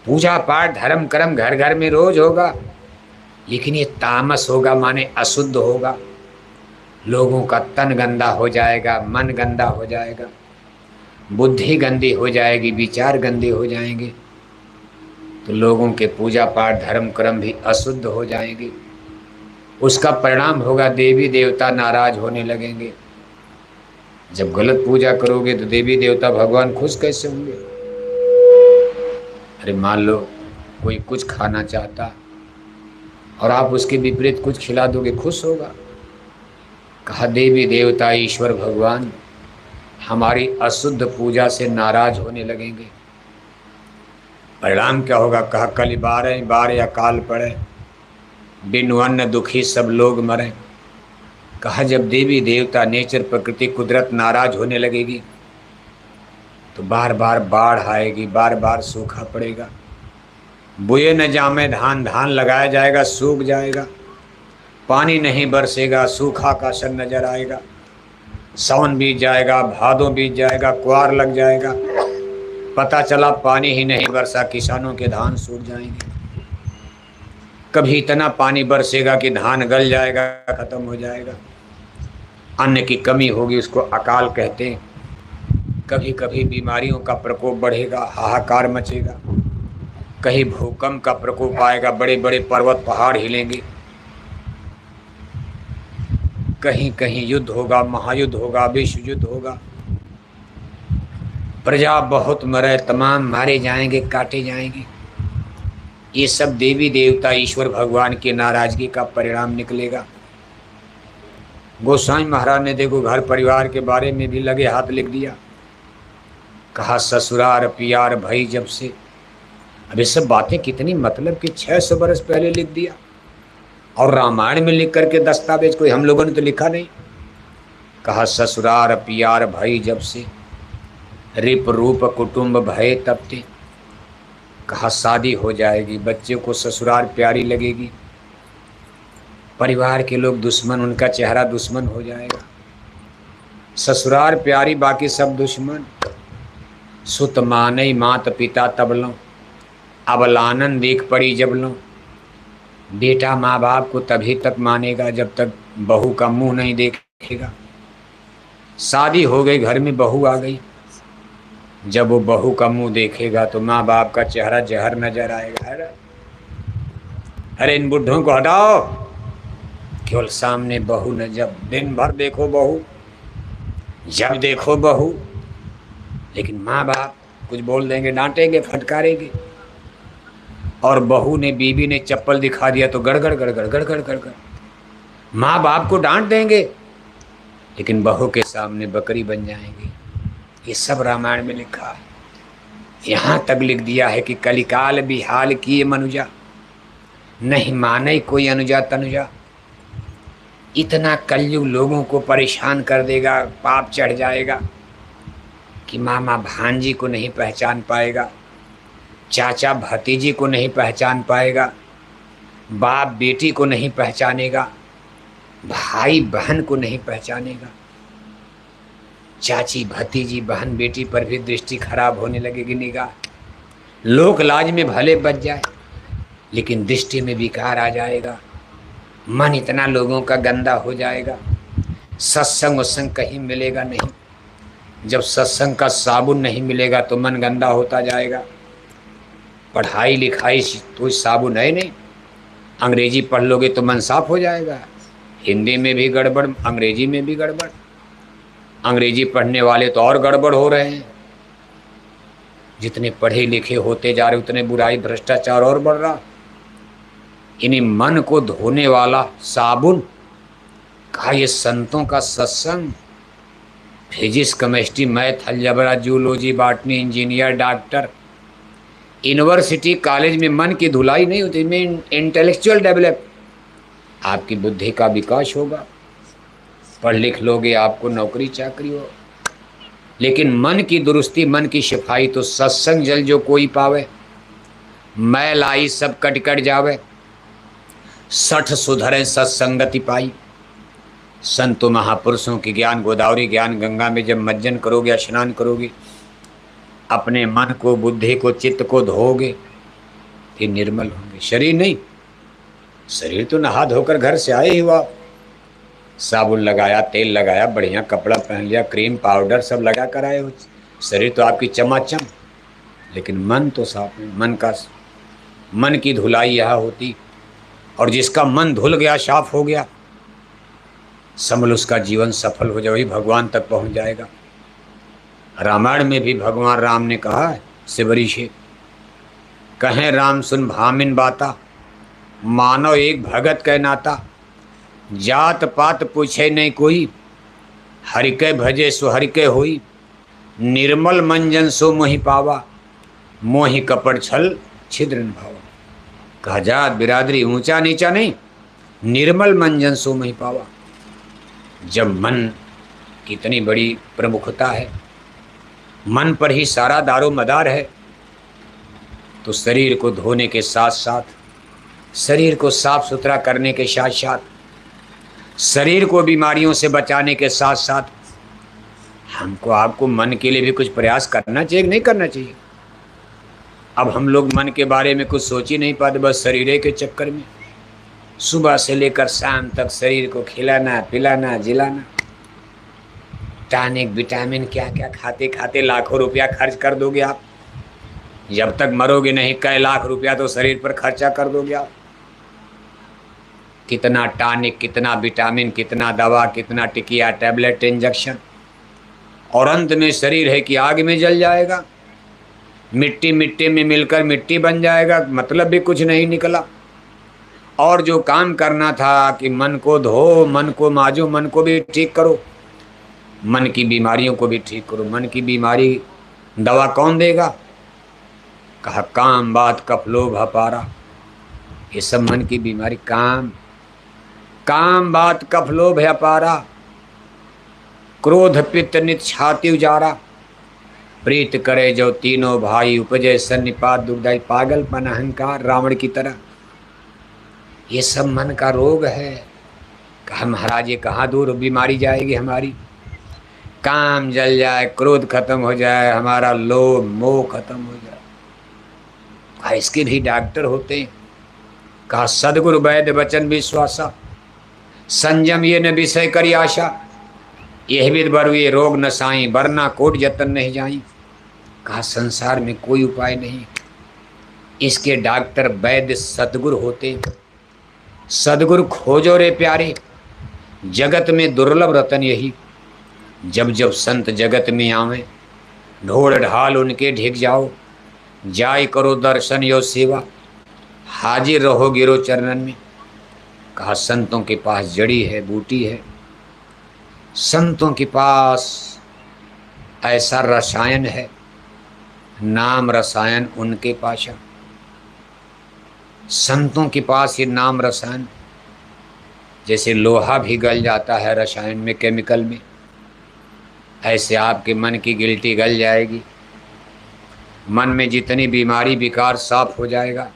पूजा पाठ धर्म कर्म घर घर में रोज होगा, लेकिन ये तामस होगा माने अशुद्ध होगा, लोगों का तन गंदा हो जाएगा, मन गंदा हो जाएगा, बुद्धि गंदी हो जाएगी, विचार गंदे हो जाएंगे, तो लोगों के पूजा पाठ धर्म कर्म भी अशुद्ध हो जाएंगे। उसका परिणाम होगा देवी देवता नाराज होने लगेंगे। जब गलत पूजा करोगे तो देवी देवता भगवान खुश कैसे होंगे? अरे मान लो कोई कुछ खाना चाहता और आप उसके विपरीत कुछ खिला दोगे, खुश होगा? कहा देवी देवता ईश्वर भगवान हमारी अशुद्ध पूजा से नाराज होने लगेंगे। परिणाम क्या होगा? कहा कल 12 बार अकाल पड़े, बिन अन्न दुखी सब लोग मरे। कहा जब देवी देवता नेचर प्रकृति कुदरत नाराज होने लगेगी तो बार बार बाढ़ आएगी, बार बार सूखा पड़ेगा, बुए न जामे धान, धान लगाया जाएगा सूख जाएगा, पानी नहीं बरसेगा, सूखा का सन नजर आएगा, सावन बीत जाएगा, भादों बीत जाएगा, कुआर लग जाएगा, पता चला पानी ही नहीं बरसा, किसानों के धान सूख जाएंगे। कभी इतना पानी बरसेगा कि धान गल जाएगा, खत्म हो जाएगा, अन्न की कमी होगी, उसको अकाल कहते हैं। कभी कभी बीमारियों का प्रकोप बढ़ेगा, हाहाकार मचेगा, कहीं भूकंप का प्रकोप आएगा, बड़े बड़े पर्वत पहाड़ हिलेंगे, कहीं कहीं युद्ध होगा, महायुद्ध होगा, विश्व युद्ध होगा, प्रजा बहुत मरे, तमाम मारे जाएंगे, काटे जाएंगे। ये सब देवी देवता ईश्वर भगवान की नाराजगी का परिणाम निकलेगा। गोस्वामी महाराज ने देखो घर परिवार के बारे में भी लगे हाथ लिख दिया। कहा ससुरार पियार भई जब से। अब ये सब बातें कितनी मतलब कि 600 बरस पहले लिख दिया, और रामायण में लिख करके दस्तावेज कोई हम लोगों ने तो लिखा नहीं। कहा ससुरार पियार भई जब से, रिप रूप कुटुंब भय तब ते। कहा शादी हो जाएगी, बच्चे को ससुराल प्यारी लगेगी, परिवार के लोग दुश्मन, उनका चेहरा दुश्मन हो जाएगा। ससुराल प्यारी, बाकी सब दुश्मन। सुत मानई मात पिता तब लो, अबलानन देख पड़ी जब लो। बेटा माँ बाप को तभी तक मानेगा जब तक बहू का मुंह नहीं देखेगा। शादी हो गई, घर में बहू आ गई, जब वो बहू का मुंह देखेगा तो माँ बाप का चेहरा जहर नजर आएगा। अरे इन बुढ़ों को हटाओ, केवल सामने बहू न, जब दिन भर देखो बहू, जब देखो बहू, लेकिन माँ बाप कुछ बोल देंगे, डांटेंगे, फटकारेंगे। और बहू ने, बीवी ने चप्पल दिखा दिया तो गड़गड़ गड़गड़ गड़गड़ गड़गड़, माँ बाप को डांट देंगे लेकिन बहू के सामने बकरी बन जाएंगे। ये सब रामायण में लिखा है। यहाँ तक लिख दिया है कि कलिकाल बिहाल किए मनुजा, नहीं माने कोई अनुजा तनुजा। इतना कलयुग लोगों को परेशान कर देगा, पाप चढ़ जाएगा कि मामा भांजी को नहीं पहचान पाएगा, चाचा भतीजी को नहीं पहचान पाएगा, बाप बेटी को नहीं पहचानेगा, भाई बहन को नहीं पहचानेगा, चाची भतीजी बहन बेटी पर भी दृष्टि खराब होने लगेगी, निगाह। लोक लाज में भले बच जाए लेकिन दृष्टि में विकार आ जाएगा, मन इतना लोगों का गंदा हो जाएगा। सत्संग उत्संग कहीं मिलेगा नहीं, जब सत्संग का साबुन नहीं मिलेगा तो मन गंदा होता जाएगा। पढ़ाई लिखाई तो साबुन है नहीं, अंग्रेजी पढ़ लोगे तो मन साफ हो जाएगा। हिंदी में भी गड़बड़, अंग्रेजी में भी गड़बड़, अंग्रेजी पढ़ने वाले तो और गड़बड़ हो रहे हैं। जितने पढ़े लिखे होते जा रहे उतने बुराई भ्रष्टाचार और बढ़ रहा। इन्हीं मन को धोने वाला साबुन, कहा ये संतों का सत्संग, physics chemistry math algebra zoology botany engineer doctor, university college में मन की धुलाई नहीं होती, में इंटेलेक्चुअल डेवलप, आपकी बुद्धि का विकास होगा। पढ़ लिख लोगे, आपको नौकरी चाकरी हो, लेकिन मन की दुरुस्ती, मन की सफाई तो सत्संग जल जो कोई पावे, मैल आई सब कट कट जावे, 60 सुधरे सत्संगति पाई। संतों महापुरुषों की ज्ञान गोदावरी ज्ञान गंगा में जब मज्जन करोगे, स्नान करोगे, अपने मन को, बुद्धि को, चित्त को धोगे, फिर निर्मल होंगे। शरीर नहीं, शरीर तो नहा धोकर घर से आए ही हुआ, साबुन लगाया, तेल लगाया, बढ़िया कपड़ा पहन लिया, क्रीम पाउडर सब लगा कर आए हो, शरीर तो आपकी चमाचम, लेकिन मन तो साफ नहीं। मन की धुलाई यहाँ होती, और जिसका मन धुल गया, साफ हो गया, समझ उसका जीवन सफल हो जाए, वही भगवान तक पहुंच जाएगा। रामायण में भी भगवान राम ने कहा है सिवरी से, कहें राम सुन भामिन बाता, मानव एक भगत कह नाता, जात पात पूछे नहीं कोई, हरि के भजे सो हरि के होई, निर्मल मंजन सो मोहि पावा, मोहि कपट छल छिद्र भावा। कहा जात बिरादरी ऊंचा नीचा नहीं, निर्मल मंजन सो मोहि पावा। जब मन की इतनी बड़ी प्रमुखता है, मन पर ही सारा दारो मदार है, तो शरीर को धोने के साथ साथ, शरीर को साफ सुथरा करने के साथ साथ, शरीर को बीमारियों से बचाने के साथ साथ, हमको आपको मन के लिए भी कुछ प्रयास करना चाहिए कि नहीं करना चाहिए। अब हम लोग मन के बारे में कुछ सोच ही नहीं पाते, बस शरीर के चक्कर में सुबह से लेकर शाम तक शरीर को खिलाना पिलाना जिलाना, टॉनिक विटामिन क्या क्या खाते खाते लाखों रुपया खर्च कर दोगे आप। जब तक मरोगे नहीं, कई लाख रुपया तो शरीर पर खर्चा कर दोगे आप। कितना टॉनिक, कितना विटामिन, कितना दवा, कितना टिकिया, टैबलेट, इंजेक्शन, और अंत में शरीर है कि आग में जल जाएगा, मिट्टी मिट्टी में मिलकर मिट्टी बन जाएगा, मतलब भी कुछ नहीं निकला। और जो काम करना था कि मन को धो, मन को माजो, मन को भी ठीक करो, मन की बीमारियों को भी ठीक करो। मन की बीमारी दवा कौन देगा? कहा काम बात कफ लोभ अपारा, ये सब मन की बीमारी, काम बात कफ लोभ अपारा, क्रोध पित्त नित छाती उजारा, प्रीत करे जो तीनों भाई, उपजे सन्निपात दुर्दाई, पागलपन अहंकार रावण की तरह, ये सब मन का रोग है। कहा महाराज ये कहाँ दूर बीमारी जाएगी हमारी? काम जल जाए, क्रोध खत्म हो जाए, हमारा लोभ मोह खत्म हो जाए। कहा इसके भी डॉक्टर होते हैं। कहा सदगुरु वैद्य वचन विश्वासा, संयम ये न विषय करी आशा, यह विद बरु ये रोग न साई, वरना कोट जतन नहीं जाई। कहा संसार में कोई उपाय नहीं, इसके डॉक्टर वैद्य सदगुरु होते। सदगुरु खोजो रे प्यारे, जगत में दुर्लभ रतन यही। जब जब संत जगत में आवे, ढोल ढाल उनके ढिक जाओ, जाय करो दर्शन यो सेवा, हाजिर रहो गिरो चरणन में। कहा संतों के पास जड़ी है, बूटी है, संतों के पास ऐसा रसायन है, नाम रसायन उनके पास है। संतों के पास ये नाम रसायन, जैसे लोहा भी गल जाता है रसायन में, केमिकल में, ऐसे आपके मन की गिल्टी गल जाएगी। मन में जितनी बीमारी विकार साफ हो जाएगा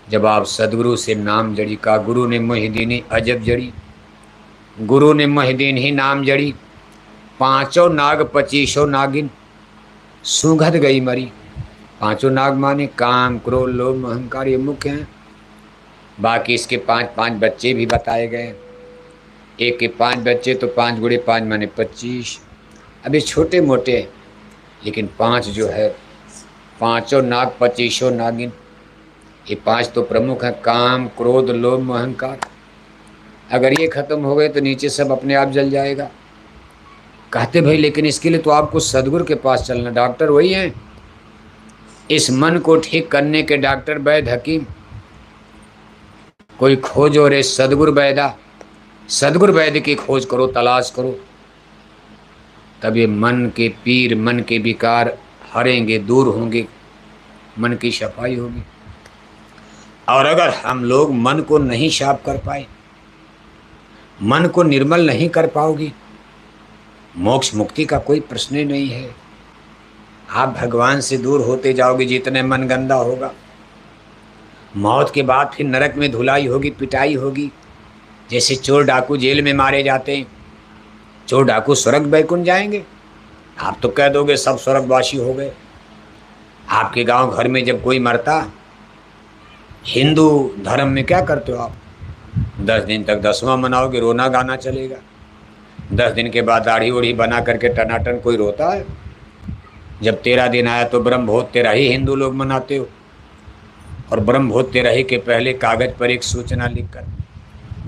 जब आप सदगुरु से नाम जड़ी। का गुरु ने मोहिदीनी अजब जड़ी, गुरु ने मोहिदीन ही नाम जड़ी, पांचों नाग पचीसों नागिन, सूंघत गई मरी। पांचों नाग माने काम क्रोध लोभ अहंकार, ये मुख्य हैं। बाकी इसके 5 बच्चे भी बताए गए। एक के 5 बच्चे तो 5 गुणे 5 माने 25, अभी छोटे मोटे, लेकिन 5 जो है, पांचों नाग पचीसों नागिन, ये 5 तो प्रमुख हैं, काम क्रोध लोभ अहंकार। अगर ये खत्म हो गए तो नीचे सब अपने आप जल जाएगा। कहते भाई लेकिन इसके लिए तो आपको सदगुरु के पास चलना, डॉक्टर वही हैं। इस मन को ठीक करने के डॉक्टर वैद्य हकीम। कोई खोजो रे सदगुरु वैदा, सदगुरु वैद्य की खोज करो, तलाश करो, तब ये मन के पीर, मन के विकार हरेंगे, दूर होंगे, मन की सफाई होगी। और अगर हम लोग मन को नहीं साफ कर पाए, मन को निर्मल नहीं कर पाओगी, मोक्ष मुक्ति का कोई प्रश्न ही नहीं है। आप भगवान से दूर होते जाओगे जितने मन गंदा होगा। मौत के बाद फिर नरक में धुलाई होगी, पिटाई होगी। जैसे चोर डाकू जेल में मारे जाते हैं, चोर डाकू स्वर्ग बैकुंठ जाएंगे? आप तो कह दोगे सब स्वर्गवासी हो गए। आपके गांव घर में जब कोई मरता हिंदू धर्म में क्या करते हो आप? 10 दिन तक दसवां मनाओगे, रोना गाना चलेगा। 10 दिन के बाद दाढ़ी ओढ़ी बना करके टनाटन कोई रोता है? जब 13 दिन आया तो ब्रह्म भोज तेराही हिंदू लोग मनाते हो, और ब्रह्म भोज तेराही के पहले कागज पर एक सूचना लिखकर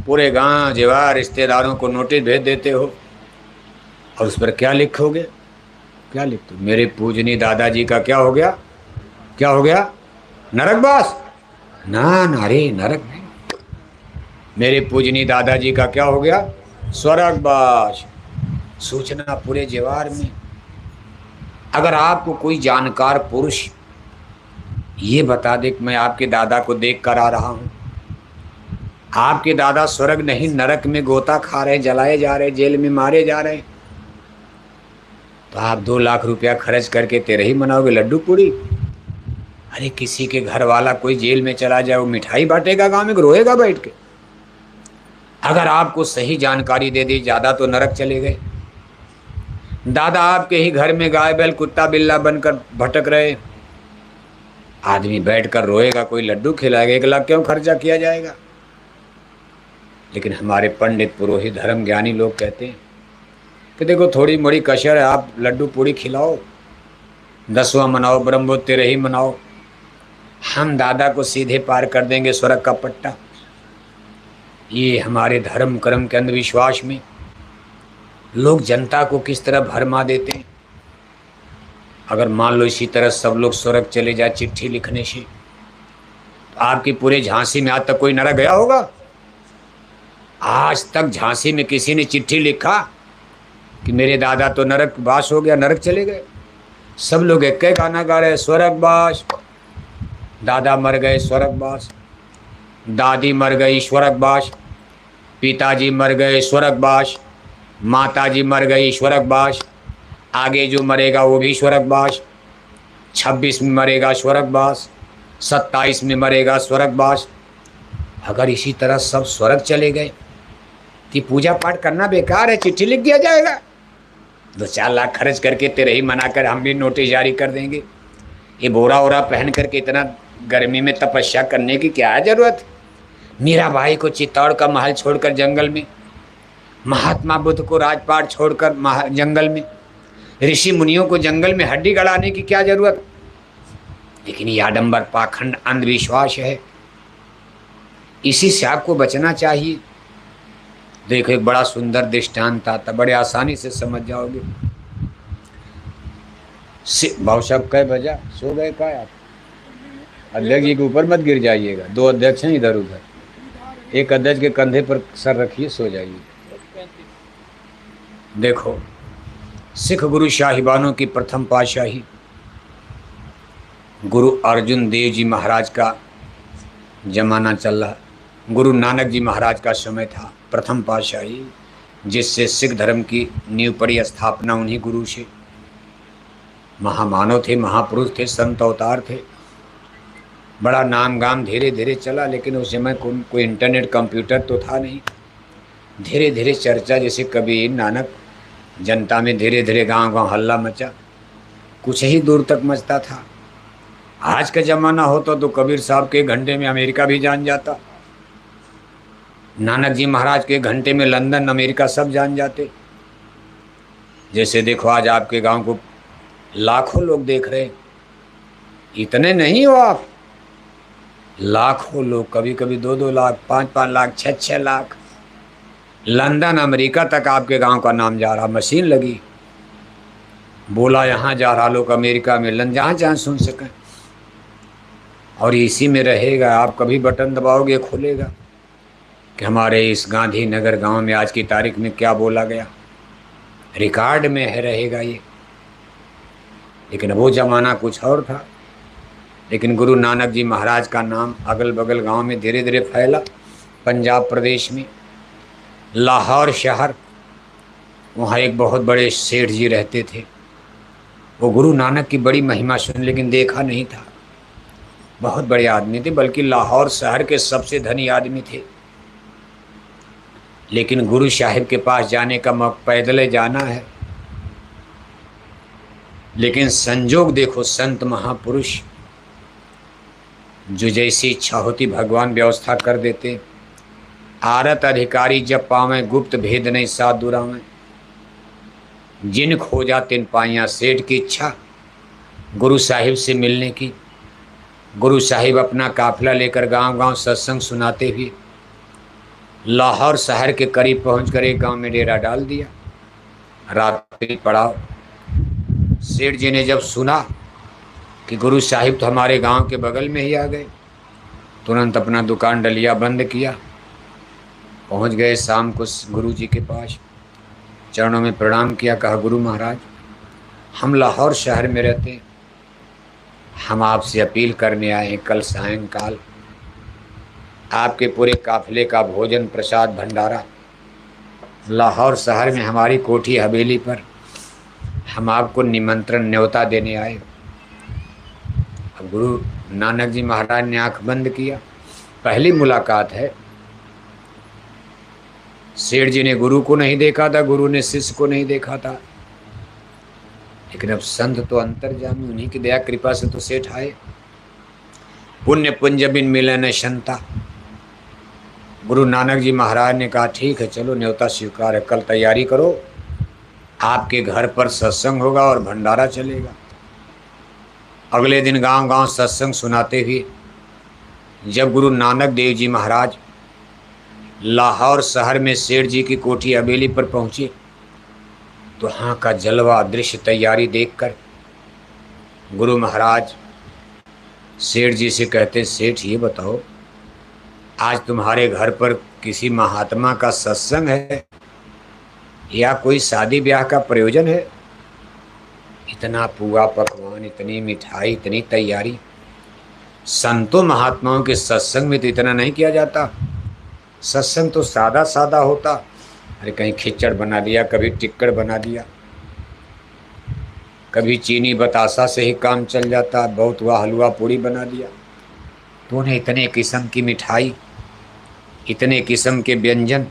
पूरे गांव जेवार रिश्तेदारों को नोटिस भेज देते हो, और उस पर क्या लिखोगे? क्या लिखते हो? मेरे पूजनीय दादाजी का क्या हो गया? क्या हो गया? नरकवास? ना नारे, नरक नहीं। मेरे पूजनीय दादाजी का क्या हो गया? स्वर्गवास। सूचना पूरे जेवार में। अगर आपको कोई जानकार पुरुष ये बता दे कि मैं आपके दादा को देख कर आ रहा हूं, आपके दादा स्वर्ग नहीं नरक में गोता खा रहे, जलाए जा रहे, जेल में मारे जा रहे, तो आप 2 लाख रुपया खर्च करके तेरे ही मनाओगे लड्डू पूड़ी? अरे किसी के घर वाला कोई जेल में चला जाए, वो मिठाई बांटेगा गांव में, रोएगा बैठ के? अगर आपको सही जानकारी दे दी, ज़्यादा तो नरक चले गए। दादा आपके ही घर में गाय बैल कुत्ता बिल्ला बनकर भटक रहे, आदमी बैठकर रोएगा, कोई लड्डू खिलाएगा, 1 लाख क्यों खर्चा किया जाएगा? लेकिन हमारे पंडित पुरोहित धर्म ज्ञानी लोग कहते हैं कि देखो थोड़ी मोड़ी कसर है, आप लड्डू पूड़ी खिलाओ, 10वां मनाओ, ब्रह्मोत्सव तेरे ही मनाओ, हम दादा को सीधे पार कर देंगे स्वर्ग का पट्टा। ये हमारे धर्म कर्म के अंधविश्वास में लोग जनता को किस तरह भरमा देते हैं। अगर मान लो इसी तरह सब लोग स्वर्ग चले जाए चिट्ठी लिखने से, तो आपकी पूरे झांसी में आज तक कोई नरक गया होगा? आज तक झांसी में किसी ने चिट्ठी लिखा कि मेरे दादा तो नरक वास हो गया, नरक चले गए? सब लोग एक गाना गा रहे, स्वर्गवास। दादा मर गए, स्वर्गवास। दादी मर गई, स्वर्गवास। पिताजी मर गए, स्वर्गवास। माताजी मर गई, स्वर्गवास। आगे जो मरेगा वो भी स्वर्गवास। 26 में मरेगा, स्वर्गवास। 27 में मरेगा, स्वर्गवास। अगर इसी तरह सब स्वर्ग चले गए कि पूजा पाठ करना बेकार है, चिट्ठी लिख दिया जाएगा, 2-4 लाख खर्च करके तेरे ही मनाकर हम भी नोटिस जारी कर देंगे। ये बोरा वोरा पहन करके इतना गर्मी में तपस्या करने की क्या जरूरत? मीरा भाई को चित्तौड़ का महल छोड़कर जंगल में, महात्मा बुद्ध को राजपाट छोड़कर जंगल में, ऋषि मुनियों को जंगल में हड्डी गड़ाने की क्या जरूरत? लेकिन ये आडंबर पाखंड अंधविश्वास है, इसी से आपको बचना चाहिए। देखो एक बड़ा सुंदर दृष्टांत आता, बड़े आसानी से समझ जाओगे। भाव साहब कै बजा सो गए? का आप अध्यक्ष जी के ऊपर मत गिर जाइएगा, 2 अध्यक्ष हैं इधर उधर, एक अध्यक्ष के कंधे पर सर रखिए, सो जाइए। देखो सिख गुरु शाहिबानों की प्रथम पातशाही गुरु अर्जुन देव जी महाराज का जमाना चल रहा, गुरु नानक जी महाराज का समय था, प्रथम पातशाही, जिससे सिख धर्म की नींव पड़ी, स्थापना उन्हीं गुरु से। महामानव थे, महापुरुष थे, संत अवतार थे, बड़ा नाम गाम धीरे धीरे चला। लेकिन उस समय कोई इंटरनेट कंप्यूटर तो था नहीं। धीरे धीरे चर्चा, जैसे कबीर नानक, जनता में धीरे धीरे गांव गांव हल्ला मचा, कुछ ही दूर तक मचता था। आज का ज़माना होता तो कबीर साहब के घंटे में अमेरिका भी जान जाता, नानक जी महाराज के घंटे में लंदन अमेरिका सब जान जाते। जैसे देखो आज आपके गांव को लाखों लोग देख रहे, इतने नहीं हो आप, लाखों लोग, कभी कभी 2-2 लाख, 5-5 लाख, 6-6 लाख, लंदन अमेरिका तक आपके गांव का नाम जा रहा। मशीन लगी, बोला यहाँ जा रहा, लोग अमेरिका में, लंदन, जहाँ जहाँ सुन सकें, और इसी में रहेगा। आप कभी बटन दबाओगे खुलेगा कि हमारे इस गांधीनगर गांव में आज की तारीख में क्या बोला गया, रिकॉर्ड में है, रहेगा ये। लेकिन वो ज़माना कुछ और था। लेकिन गुरु नानक जी महाराज का नाम अगल बगल गांव में धीरे धीरे फैला। पंजाब प्रदेश में लाहौर शहर, वहाँ एक बहुत बड़े सेठ जी रहते थे। वो गुरु नानक की बड़ी महिमा सुन, लेकिन देखा नहीं था। बहुत बड़े आदमी थे, बल्कि लाहौर शहर के सबसे धनी आदमी थे। लेकिन गुरु साहिब के पास जाने का मौका, पैदल जाना है। लेकिन संजोग देखो, संत महापुरुष जो जैसी इच्छा होती भगवान व्यवस्था कर देते। आरत अधिकारी जब पावें, गुप्त भेद नहीं साथ दुरावें। जिन खोजा तिन पाइया, सेठ की इच्छा गुरु साहिब से मिलने की। गुरु साहिब अपना काफिला लेकर गांव गांव सत्संग सुनाते हुए लाहौर शहर के करीब पहुंचकर एक गांव में डेरा डाल दिया। रात्रि पड़ाव। सेठ जी ने जब सुना कि गुरु साहिब तो हमारे गांव के बगल में ही आ गए, तुरंत अपना दुकान डलिया बंद किया। पहुंच गए शाम को गुरु जी के पास, चरणों में प्रणाम किया। कहा, गुरु महाराज, हम लाहौर शहर में रहते हैं, हम आपसे अपील करने आए हैं। कल सायंकाल आपके पूरे काफिले का भोजन प्रसाद भंडारा लाहौर शहर में हमारी कोठी हवेली पर हम आपको निमंत्रण न्योता देने आए। अब गुरु नानक जी महाराज ने आंख बंद किया। पहली मुलाकात है। सेठ जी ने गुरु को नहीं देखा था, गुरु ने शिष्य को नहीं देखा था, लेकिन अब संत तो अंतर्जामी, उन्हीं की दया कृपा से तो सेठ आए। पुण्य पुंज बिन मिलन शंता। गुरु नानक जी महाराज ने कहा, ठीक है, चलो न्योता स्वीकार है, कल तैयारी करो, आपके घर पर सत्संग होगा और भंडारा चलेगा। अगले दिन गांव गांव सत्संग सुनाते हुए जब गुरु नानक देव जी महाराज लाहौर शहर में सेठ जी की कोठी हवेली पर पहुंचे तो वहाँ का जलवा दृश्य तैयारी देखकर गुरु महाराज सेठ जी से कहते, सेठ ये बताओ, आज तुम्हारे घर पर किसी महात्मा का सत्संग है या कोई शादी ब्याह का प्रयोजन है? इतना पुआ पकवान, इतनी मिठाई, इतनी तैयारी। संतों महात्माओं के सत्संग में तो इतना नहीं किया जाता। सत्संग तो सादा सादा होता। अरे कहीं खिचड़ बना दिया, कभी टिक्कड़ बना दिया, कभी चीनी बतासा से ही काम चल जाता, बहुत हुआ हलवा पूड़ी बना दिया। तो उन्हें इतने किस्म की मिठाई, इतने किस्म के व्यंजन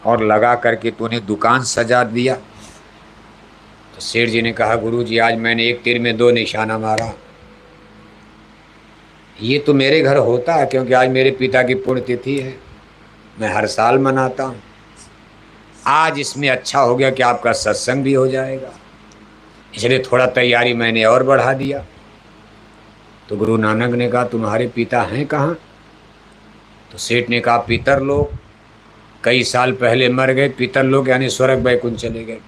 और लगा करके तूने दुकान सजा दिया। तो सेठ जी ने कहा, गुरु जी, आज मैंने एक तीर में दो निशाना मारा। ये तो मेरे घर होता है क्योंकि आज मेरे पिता की पुण्यतिथि है, मैं हर साल मनाता हूँ। आज इसमें अच्छा हो गया कि आपका सत्संग भी हो जाएगा, इसलिए थोड़ा तैयारी मैंने और बढ़ा दिया। तो गुरु नानक ने कहा, तुम्हारे पिता हैं कहाँ? तो सेठ ने कहा, पितर लोग कई साल पहले मर गए। पितर लोग यानी स्वर्ग वैकुंठ चले गए।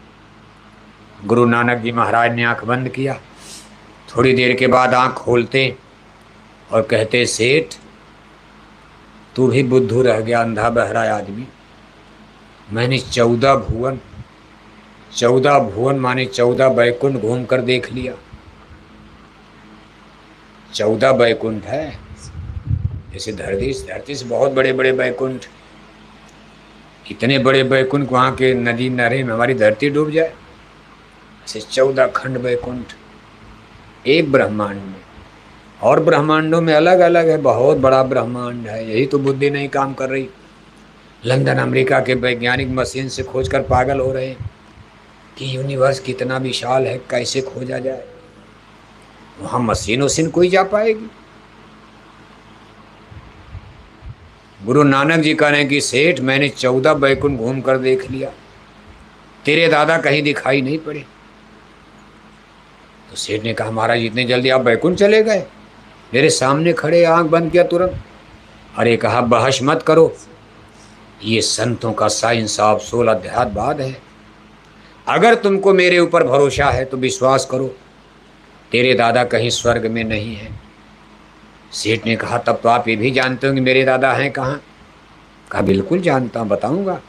गुरु नानक जी महाराज ने आंख बंद किया। थोड़ी देर के बाद आंख खोलते और कहते, सेठ तू भी बुद्धू रह गया, अंधा बहरा आदमी। मैंने 14 भुवन माने 14 बैकुंठ घूम कर देख लिया। 14 बैकुंठ है, जैसे धरती से बहुत बड़े बड़े बैकुंठ। इतने बड़े बैकुंठ वहाँ के नदी नारे में हमारी धरती डूब जाए, ऐसे 14 खंड बैकुंठ एक ब्रह्मांड में। और ब्रह्मांडों में अलग अलग है, बहुत बड़ा ब्रह्मांड है। यही तो बुद्धि नहीं काम कर रही। लंदन अमेरिका के वैज्ञानिक मशीन से खोजकर पागल हो रहे हैं कि यूनिवर्स कितना विशाल है, कैसे खोजा जाए। वहाँ मशीन कोई जा पाएगी? गुरु नानक जी कह रहे हैं कि सेठ मैंने 14 बैकुंठ घूम कर देख लिया, तेरे दादा कहीं दिखाई नहीं पड़े। तो सेठ ने कहा, महाराज इतने जल्दी आप बैकुंठ चले गए? मेरे सामने खड़े, आंख बंद किया तुरंत। अरे कहा, बहस मत करो, ये संतों का साइंस ऑफ 16 अध्यात्मवाद है। अगर तुमको मेरे ऊपर भरोसा है तो विश्वास करो, तेरे दादा कहीं स्वर्ग में नहीं है। सेठ ने कहा, तब तो आप ये भी जानते हो कि मेरे दादा हैं कहाँ? कहा, बिल्कुल जानता हूँ, बताऊंगा।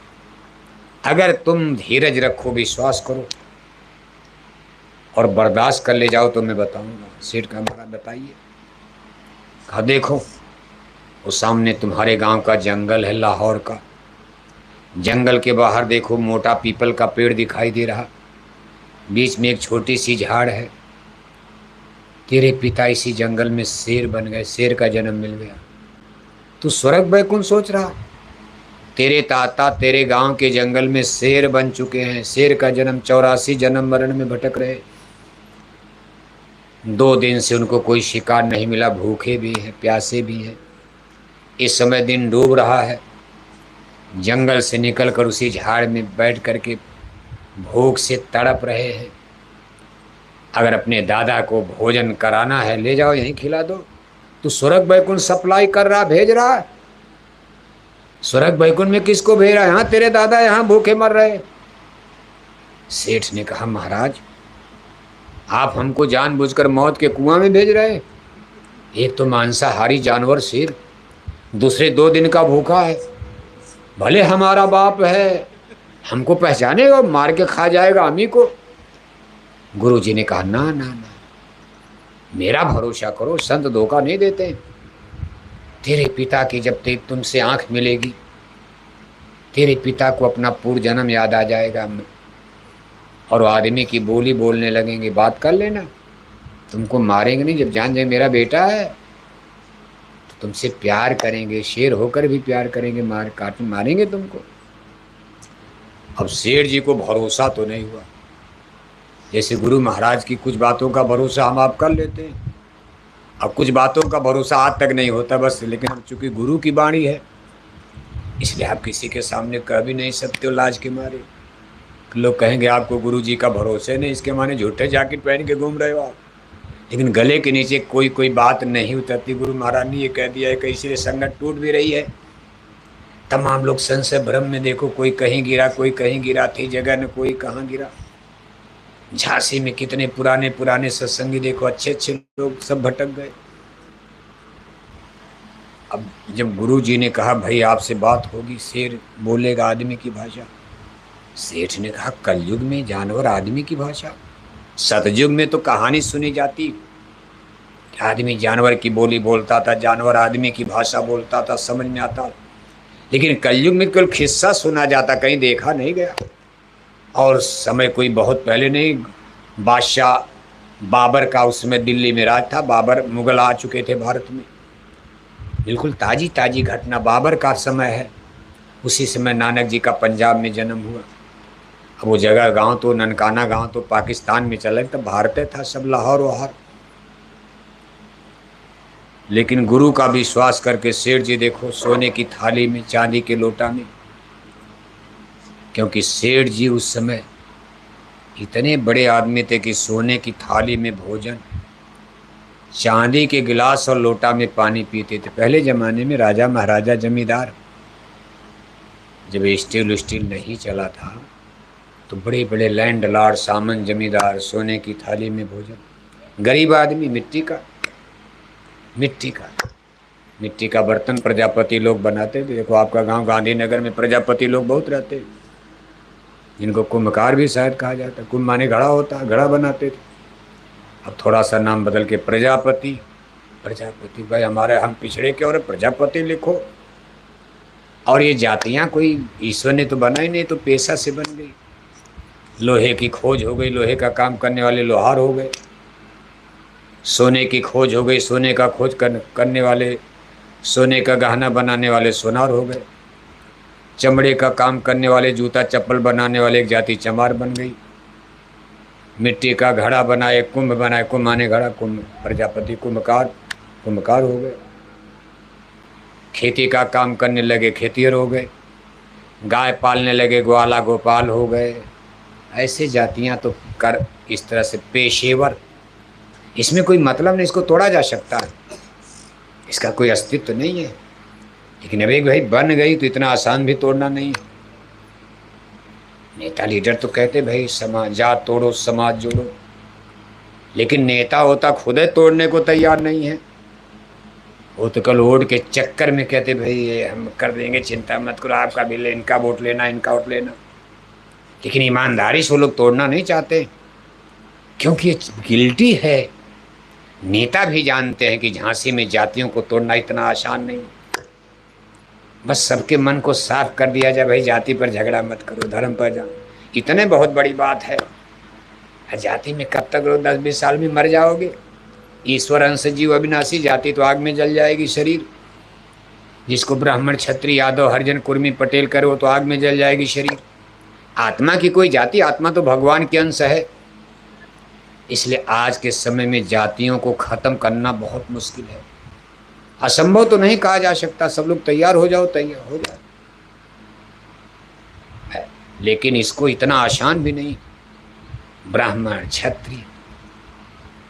अगर तुम धीरज रखो, विश्वास करो और बर्दाश्त कर ले जाओ तो मैं बताऊंगा। सेठ का महाराज बताइए। कहा, देखो वो सामने तुम्हारे गांव का जंगल है, लाहौर का। जंगल के बाहर देखो, मोटा पीपल का पेड़ दिखाई दे रहा, बीच में एक छोटी सी झाड़ है। तेरे पिता इसी जंगल में शेर बन गए, शेर का जन्म मिल गया। तू स्वर्ग वैकुंठ सोच रहा? तेरे ताता तेरे गांव के जंगल में शेर बन चुके हैं, शेर का जन्म, 84 जन्म मरण में भटक रहे। 2 दिन से उनको कोई शिकार नहीं मिला, भूखे भी हैं, प्यासे भी हैं। इस समय दिन डूब रहा है, जंगल से निकलकर उसी झाड़ में बैठ करके भूख से तड़प रहे हैं। अगर अपने दादा को भोजन कराना है, ले जाओ, यहीं खिला दो। तू स्वर्ग बैकुंठ सप्लाई कर रहा, भेज रहा है। स्वर्ग बैकुंठ में किसको भेज रहा है? हाँ, तेरे दादा यहाँ भूखे मर रहे। सेठ ने कहा, महाराज आप हमको जानबूझकर मौत के कुआं में भेज रहे हैं। एक तो मांसाहारी जानवर शेर, दूसरे 2 दिन का भूखा है। भले हमारा बाप है, हमको पहचानेगा, मार के खा जाएगा हमी को। गुरुजी ने कहा, ना ना ना, मेरा भरोसा करो, संत धोखा नहीं देते। तेरे पिता की जब तुमसे आंख मिलेगी, तेरे पिता को अपना पूर्व जन्म याद आ जाएगा और आदमी की बोली बोलने लगेंगे, बात कर लेना। तुमको मारेंगे नहीं, जब जान जाए मेरा बेटा है तो तुमसे प्यार करेंगे, शेर होकर भी प्यार करेंगे, मारेंगे तुमको। अब शेर जी को भरोसा तो नहीं हुआ। जैसे गुरु महाराज की कुछ बातों का भरोसा हम आप कर लेते हैं, अब कुछ बातों का भरोसा आज तक नहीं होता बस। लेकिन अब चूंकि गुरु की वाणी है, इसलिए आप किसी के सामने कह भी नहीं सकते हो लाज के मारे। लोग कहेंगे आपको गुरु जी का भरोसा नहीं, इसके माने झूठे जैकेट पहन के घूम रहे हो आप। लेकिन गले के नीचे कोई बात नहीं उतरती। गुरु महाराज ने ये कह दिया है कि इसलिए संगत टूट भी रही है। तमाम लोग संशय भ्रम में, देखो कोई कहीं गिरा, कोई कहीं गिरा, थी जगह न कोई कहाँ गिरा। झांसी में कितने पुराने पुराने सत्संगी देखो, अच्छे अच्छे लोग सब भटक गए। अब जब गुरु जी ने कहा भाई आपसे बात होगी, शेर बोलेगा आदमी की भाषा। सेठ ने कहा, कलयुग में जानवर आदमी की भाषा? सतयुग में तो कहानी सुनी जाती, आदमी जानवर की बोली बोलता था, जानवर आदमी की भाषा बोलता था, समझ में आता। लेकिन कलयुग में केवल किस्सा सुना जाता, कहीं देखा नहीं गया। और समय कोई बहुत पहले नहीं, बादशाह बाबर का उस समय दिल्ली में राज था। बाबर मुगल आ चुके थे भारत में, बिल्कुल ताजी ताजी घटना, बाबर का समय है। उसी समय नानक जी का पंजाब में जन्म हुआ। अब वो जगह गांव तो ननकाना गांव तो पाकिस्तान में चला, तब भारत था सब लाहौर वहार। लेकिन गुरु का विश्वास करके सेठ जी देखो सोने की थाली में, चांदी के लोटा में, क्योंकि सेठ जी उस समय इतने बड़े आदमी थे कि सोने की थाली में भोजन, चांदी के गिलास और लोटा में पानी पीते थे। पहले ज़माने में राजा महाराजा जमींदार, जब स्टील नहीं चला था तो बड़े बड़े लैंड लॉर्ड, सामन जमींदार, सोने की थाली में भोजन। गरीब आदमी मिट्टी का बर्तन प्रजापति लोग बनाते थे। देखो आपका गांव गांधीनगर में प्रजापति लोग बहुत रहते, जिनको कुम्भकार भी शायद कहा जाता। कुंभ माने घड़ा होता, घड़ा बनाते थे। अब थोड़ा सा नाम बदल के प्रजापति भाई हमारे, हम पिछड़े के और प्रजापति लिखो। और ये जातियाँ कोई ईश्वर ने तो बनाई नहीं, तो पेशा से बन गई। लोहे की खोज हो गई, लोहे का काम करने वाले लोहार हो गए। सोने की खोज हो गई, सोने का खोज करने वाले, सोने का गहना बनाने वाले सोनार हो गए। चमड़े का काम करने वाले, जूता चप्पल बनाने वाले एक जाति चमार बन गई। मिट्टी का घड़ा बनाए, कुंभ बनाए, कुंभ माने घड़ा, कुंभ प्रजापति कुंभकार हो गए। खेती का काम करने लगे, खेतिहर हो गए। गाय पालने लगे, ग्वाला गोपाल हो गए। ऐसे जातियां तो कर इस तरह से पेशेवर, इसमें कोई मतलब नहीं, इसको तोड़ा जा सकता है, इसका कोई अस्तित्व नहीं है। लेकिन अब एक भाई बन गई तो इतना आसान भी तोड़ना नहीं है। नेता लीडर तो कहते भाई समाज जात तोड़ो समाज जोड़ो, लेकिन नेता होता खुद ही तोड़ने को तैयार नहीं है। वो तो कल वोट के चक्कर में कहते भाई ये हम कर देंगे, चिंता मत करो, आपका बिल, इनका वोट लेना, इनका वोट लेना। लेकिन ईमानदारी से वो लोग तोड़ना नहीं चाहते, क्योंकि ये गिल्टी है। नेता भी जानते हैं कि झांसी में जातियों को तोड़ना इतना आसान नहीं। बस सबके मन को साफ कर दिया जाए, भाई जाति पर झगड़ा मत करो, धर्म पर जाओ, इतने बहुत बड़ी बात है। जाति में कब तक रो, 10-20 साल में मर जाओगे। ईश्वर अंश जीव अविनाशी, जाति तो आग में जल जाएगी। शरीर जिसको ब्राह्मण क्षत्रिय यादव हरिजन कुर्मी पटेल करे, वो तो आग में जल जाएगी शरीर। आत्मा की कोई जाति, आत्मा तो भगवान के अंश है। इसलिए आज के समय में जातियों को खत्म करना बहुत मुश्किल है। असंभव तो नहीं कहा जा सकता, सब लोग तैयार हो जाओ, तैयार हो जाओ, लेकिन इसको इतना आसान भी नहीं। ब्राह्मण, क्षत्रिय,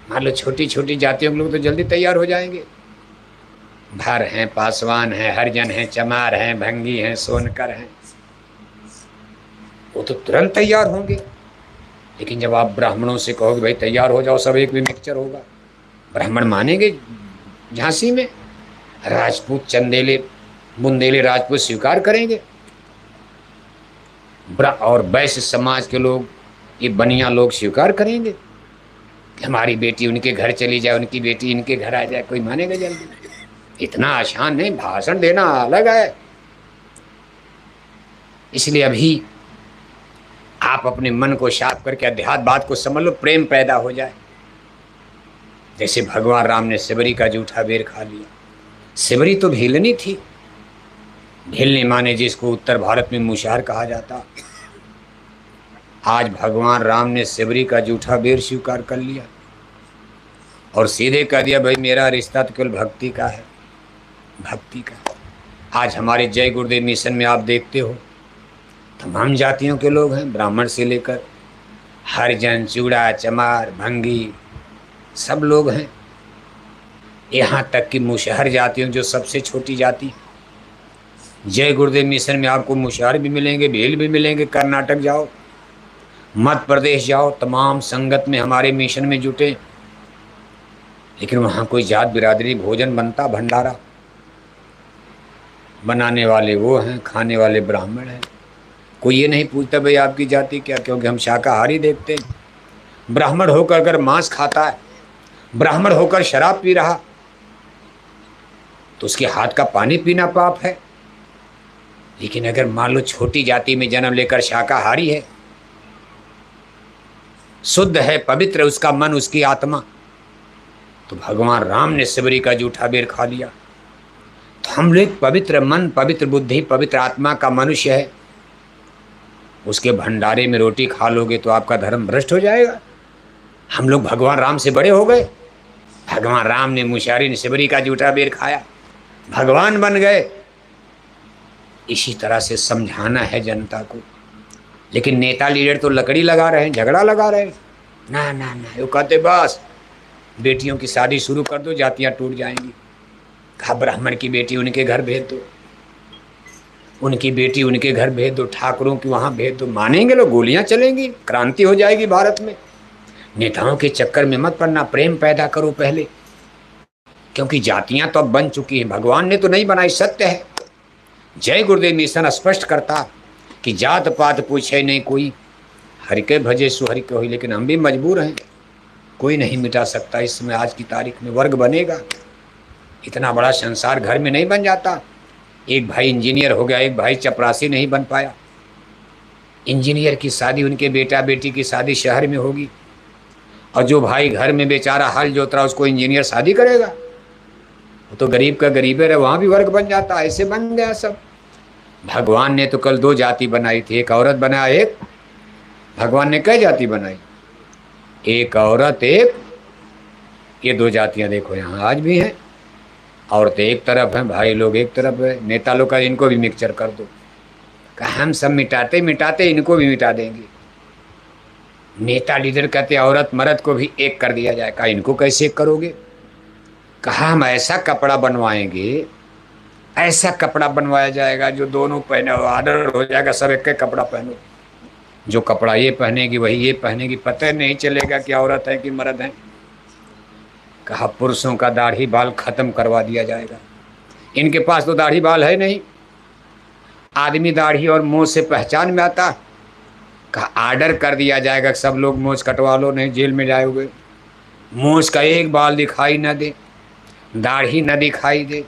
मान लो छोटी छोटी जातियों के लोग तो जल्दी तैयार हो जाएंगे। भर हैं, पासवान हैं, हरिजन हैं, चमार हैं, भंगी हैं, सोनकर हैं, वो तो तुरंत तैयार होंगे। लेकिन जब आप ब्राह्मणों से कहोगे भाई तैयार हो जाओ, सब एक भी मिक्सचर होगा, ब्राह्मण मानेंगे? झांसी में राजपूत, चंदेले, बुंदेले राजपूत स्वीकार करेंगे, और वैश्य समाज के लोग, ये बनिया लोग स्वीकार करेंगे? हमारी बेटी उनके घर चली जाए, उनकी बेटी इनके घर आ जाए, कोई मानेगा जल्दी? इतना आसान नहीं, भाषण देना अलग है। इसलिए अभी आप अपने मन को साफ करके अध्यात्म बात को समझ लो, प्रेम पैदा हो जाए। जैसे भगवान राम ने सिबरी का जूठा बेर खा लिया। सिबरी तो भीलनी थी, भीलनी माने जिसको उत्तर भारत में मुशहर कहा जाता। आज भगवान राम ने सिबरी का जूठा बेर स्वीकार कर लिया और सीधे कह दिया भाई मेरा रिश्ता तो केवल भक्ति का है, भक्ति का। आज हमारे जय गुरुदेव मिशन में आप देखते हो तमाम जातियों के लोग हैं, ब्राह्मण से लेकर हरिजन, चूड़ा, चमार, भंगी, सब लोग हैं। यहाँ तक कि मुशहर जातियों, जो सबसे छोटी जाति, जय गुरुदेव मिशन में आपको मुशहर भी मिलेंगे, भील भी मिलेंगे। कर्नाटक जाओ, मध्य प्रदेश जाओ, तमाम संगत में हमारे मिशन में जुटे, लेकिन वहाँ कोई जात बिरादरी, भोजन बनता, भंडारा बनाने वाले वो हैं, खाने वाले ब्राह्मण हैं। कोई ये नहीं पूछता भाई आपकी जाति क्या, क्योंकि हम शाकाहारी देखते हैं। ब्राह्मण होकर अगर मांस खाता है, ब्राह्मण होकर शराब पी रहा, तो उसके हाथ का पानी पीना पाप है। लेकिन अगर मान लो छोटी जाति में जन्म लेकर शाकाहारी है, शुद्ध है, पवित्र है उसका मन, उसकी आत्मा, तो भगवान राम ने सिबरी का जूठा बेर खा लिया। तो हम लोग पवित्र मन, पवित्र बुद्धि, पवित्र आत्मा का मनुष्य है, उसके भंडारे में रोटी खा लोगे तो आपका धर्म भ्रष्ट हो जाएगा। हम लोग भगवान राम से बड़े हो गए। भगवान राम ने मुशारी ने सिबरी का जूठा बेर खाया, भगवान बन गए। इसी तरह से समझाना है जनता को। लेकिन नेता लीडर तो लकड़ी लगा रहे हैं, झगड़ा लगा रहे हैं। ना ना ना, वो कहते बस बेटियों की शादी शुरू कर दो, जातियां टूट जाएंगी। कहा ब्राह्मण की बेटी उनके घर भेज दो, उनकी बेटी उनके घर भेज दो, ठाकुरों की वहाँ भेज दो। मानेंगे लोग? गोलियां चलेंगी, क्रांति हो जाएगी भारत में। नेताओं के चक्कर में मत पड़ना, प्रेम पैदा करो पहले, क्योंकि जातियां तो अब बन चुकी हैं, भगवान ने तो नहीं बनाई, सत्य है। जय गुरुदेव मिशन स्पष्ट करता कि जात पात पूछे नहीं कोई, हरि के भजे सुहरि के होई। लेकिन हम भी मजबूर हैं, कोई नहीं मिटा सकता। इस समय आज की तारीख में वर्ग बनेगा, इतना बड़ा संसार घर में नहीं बन जाता। एक भाई इंजीनियर हो गया, एक भाई चपरासी नहीं बन पाया। इंजीनियर की शादी, उनके बेटा बेटी की शादी शहर में होगी, और जो भाई घर में बेचारा हल जोत रहा उसको इंजीनियर शादी करेगा? वो तो गरीब का गरीब है, वहाँ भी वर्ग बन जाता। ऐसे बन गया सब। भगवान ने तो कल दो जाति बनाई थी, एक औरत बनाया, एक भगवान ने कई जाति बनाई, एक औरत एक, ये दो जातियां देखो यहाँ आज भी हैं। औरतें एक तरफ हैं, भाई लोग एक तरफ है। नेता लोग का इनको भी मिक्सचर कर दो, कहा हम सब मिटाते मिटाते इनको भी मिटा देंगे। नेता लीडर कहते औरत मर्द को भी एक कर दिया जाए, कहा इनको कैसे एक करोगे? कहा हम ऐसा कपड़ा बनवाएंगे, ऐसा कपड़ा बनवाया जाएगा जो दोनों पहने, ऑर्डर हो जाएगा, सब एक कपड़ा पहनो। जो कपड़ा ये पहनेगी वही ये पहनेगी, पता नहीं चलेगा कि औरत है कि मर्द है। कहा पुरुषों का दाढ़ी बाल खत्म करवा दिया जाएगा, इनके पास तो दाढ़ी बाल है नहीं। आदमी दाढ़ी और मूंछ से पहचान में आता। कहा आर्डर कर दिया जाएगा, सब लोग मूंछ कटवा लो, नहीं जेल में जाओगे। मूंछ का एक बाल दिखाई न दे, दाढ़ी न दिखाई दे,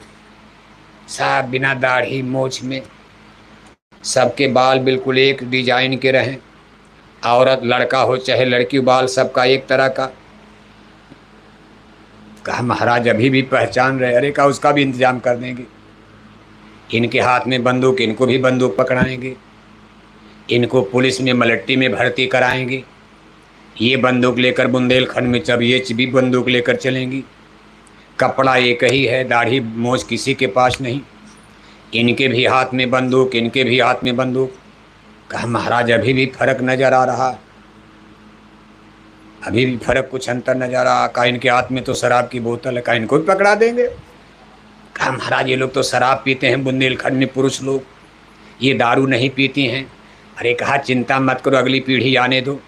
सब बिना दाढ़ी मूंछ में, सबके बाल बिल्कुल एक डिजाइन के रहें। औरत लड़का हो चाहे लड़की, बाल सबका एक तरह का। कहा महाराज अभी भी पहचान रहे? अरे कहा उसका भी इंतजाम कर देंगे। इनके हाथ में बंदूक, इनको भी बंदूक पकड़ाएंगे, इनको पुलिस में मलट्टी में भर्ती कराएंगे, ये बंदूक लेकर बुंदेलखंड में जब ये भी बंदूक लेकर चलेंगी। कपड़ा एक ही है, दाढ़ी मोछ किसी के पास नहीं। इनके भी हाथ में बंदूक, इनके भी हाथ में बंदूक। कहा महाराज अभी भी फर्क नजर आ रहा, अभी भी फर्क कुछ अंतर नजर आ। कहा इनके हाथ में तो शराब की बोतल है। कहा इनको भी पकड़ा देंगे। कहा महाराज ये लोग तो शराब पीते हैं, बुंदेलखंड में पुरुष लोग, ये दारू नहीं पीती हैं। अरे कहा चिंता मत करो, अगली पीढ़ी आने दो,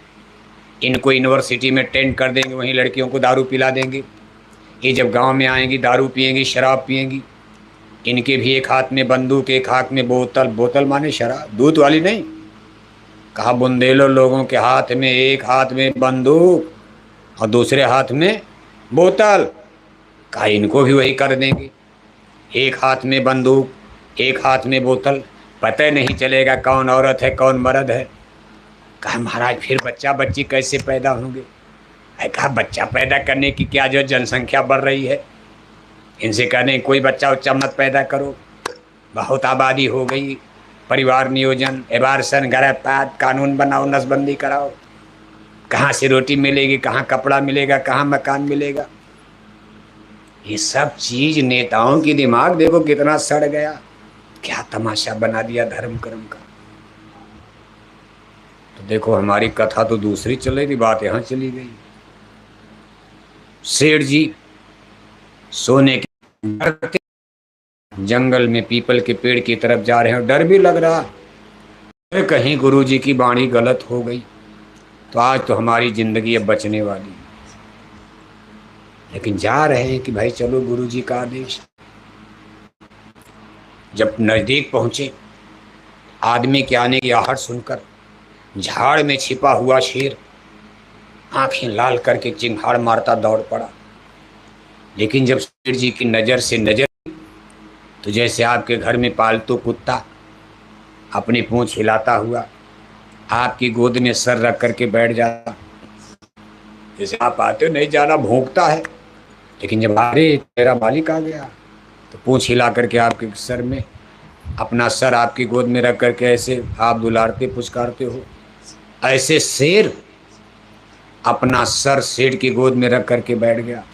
इनको यूनिवर्सिटी में टेंट कर देंगे, वहीं लड़कियों को दारू पिला देंगे। ये जब गांव में आएंगी दारू पिएंगी, शराब पिएंगी। इनके भी एक हाथ में बंदूक, एक हाथ में बोतल। बोतल माने शराब, दूध वाली नहीं। कहा बुंदेलो लोगों के हाथ में एक हाथ में बंदूक और दूसरे हाथ में बोतल। कहा इनको भी वही कर देंगे, एक हाथ में बंदूक, एक हाथ में बोतल, पता ही नहीं चलेगा कौन औरत है कौन मर्द है। कहा महाराज फिर बच्चा बच्ची कैसे पैदा होंगे। कहा बच्चा पैदा करने की क्या, जो जनसंख्या बढ़ रही है, इनसे कहने कोई बच्चा उच्चा मत पैदा करो, बहुत आबादी हो गई, परिवार नियोजन, एबार्सन, गर्भपात, कानून बनाओ, नसबंदी कराओ। कहाँ से रोटी मिलेगी, कहाँ कपड़ा मिलेगा, कहाँ मकान मिलेगा। ये सब चीज नेताओं की दिमाग देखो कितना सड़ गया, क्या तमाशा बना दिया धर्म कर्म का। तो देखो हमारी कथा तो दूसरी चल रही थी, बात यहाँ चली गई। सेठ जी सोने के जंगल में पीपल के पेड़ की तरफ जा रहे हैं और डर भी लग रहा है कहीं गुरुजी की वाणी गलत हो गई तो आज तो हमारी जिंदगी अब बचने वाली। लेकिन जा रहे हैं कि भाई चलो गुरुजी का आदेश। जब नजदीक पहुंचे, आदमी के आने की आहट सुनकर झाड़ में छिपा हुआ शेर आंखें लाल करके चिंगाड़ मारता दौड़ पड़ा। लेकिन जब शेर जी की नजर से नजर तो जैसे आपके घर में पालतू कुत्ता अपनी पूंछ हिलाता हुआ आपकी गोद में सर रख करके बैठ जाता, जैसे आप आते हो नहीं जाना भौंकता है, लेकिन जब अरे तेरा मालिक आ गया तो पूंछ हिला करके आपके सर में अपना सर आपकी गोद में रख करके ऐसे आप दुलारते पुचकारते हो। ऐसे शेर अपना सर शेर की गोद में रख करके बैठ गया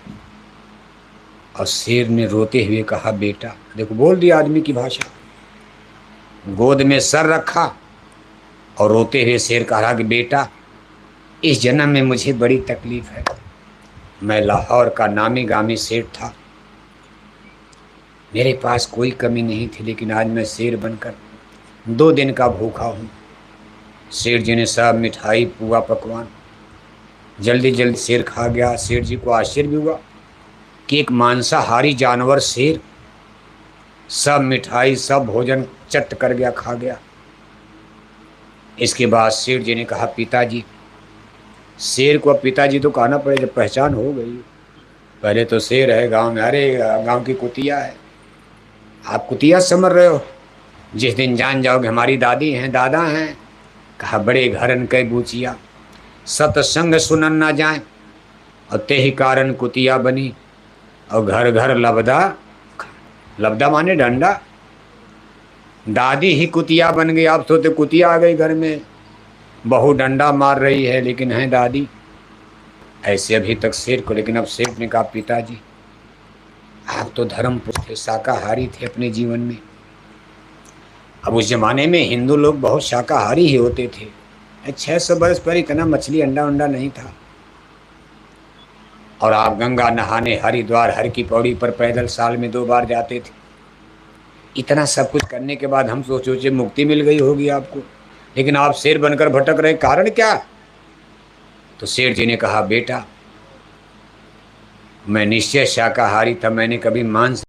और शेर ने रोते हुए कहा बेटा, देखो बोल दिया आदमी की भाषा, गोद में सर रखा और रोते हुए शेर कहा कि बेटा इस जन्म में मुझे बड़ी तकलीफ है, मैं लाहौर का नामी गामी सेठ था, मेरे पास कोई कमी नहीं थी, लेकिन आज मैं शेर बनकर 2 दिन का भूखा हूँ। शेर जी ने सब मिठाई पुआ पकवान जल्दी जल्दी शेर खा गया। शेर जी को आश्चर्य भी हुआ कि एक मांसाहारी जानवर शेर सब मिठाई सब भोजन चट कर गया, खा गया। इसके बाद शेर जी ने कहा पिताजी, शेर को अब पिताजी तो कहना पड़े जब पहचान हो गई। पहले तो शेर है गांव में, अरे गांव की कुतिया है, आप कुतिया समझ रहे हो, जिस दिन जान जाओगे हमारी दादी हैं दादा हैं। कहा बड़े घरन कै बूचिया, सतसंग सुनन ना जाए और ते ही कारण कुतिया बनी और घर घर लबदा, लबदा माने डंडा, दादी ही कुतिया बन गई। आप सोते कुतिया आ गई घर में, बहू डंडा मार रही है लेकिन है दादी। ऐसे अभी तक शेर को, लेकिन अब शेर ने कहा पिताजी आप तो धर्म पुरुष थे, शाकाहारी थे अपने जीवन में। अब उस जमाने में हिंदू लोग बहुत शाकाहारी ही होते थे। 600 बरस पर इतना मछली अंडा उंडा नहीं था। और आप गंगा नहाने हरिद्वार हर की पौड़ी पर पैदल साल में 2 बार जाते थे। इतना सब कुछ करने के बाद हम सोचे मुक्ति मिल गई होगी आपको, लेकिन आप शेर बनकर भटक रहे, कारण क्या। तो शेर जी ने कहा बेटा मैं निश्चय शाकाहारी था, मैंने कभी मांस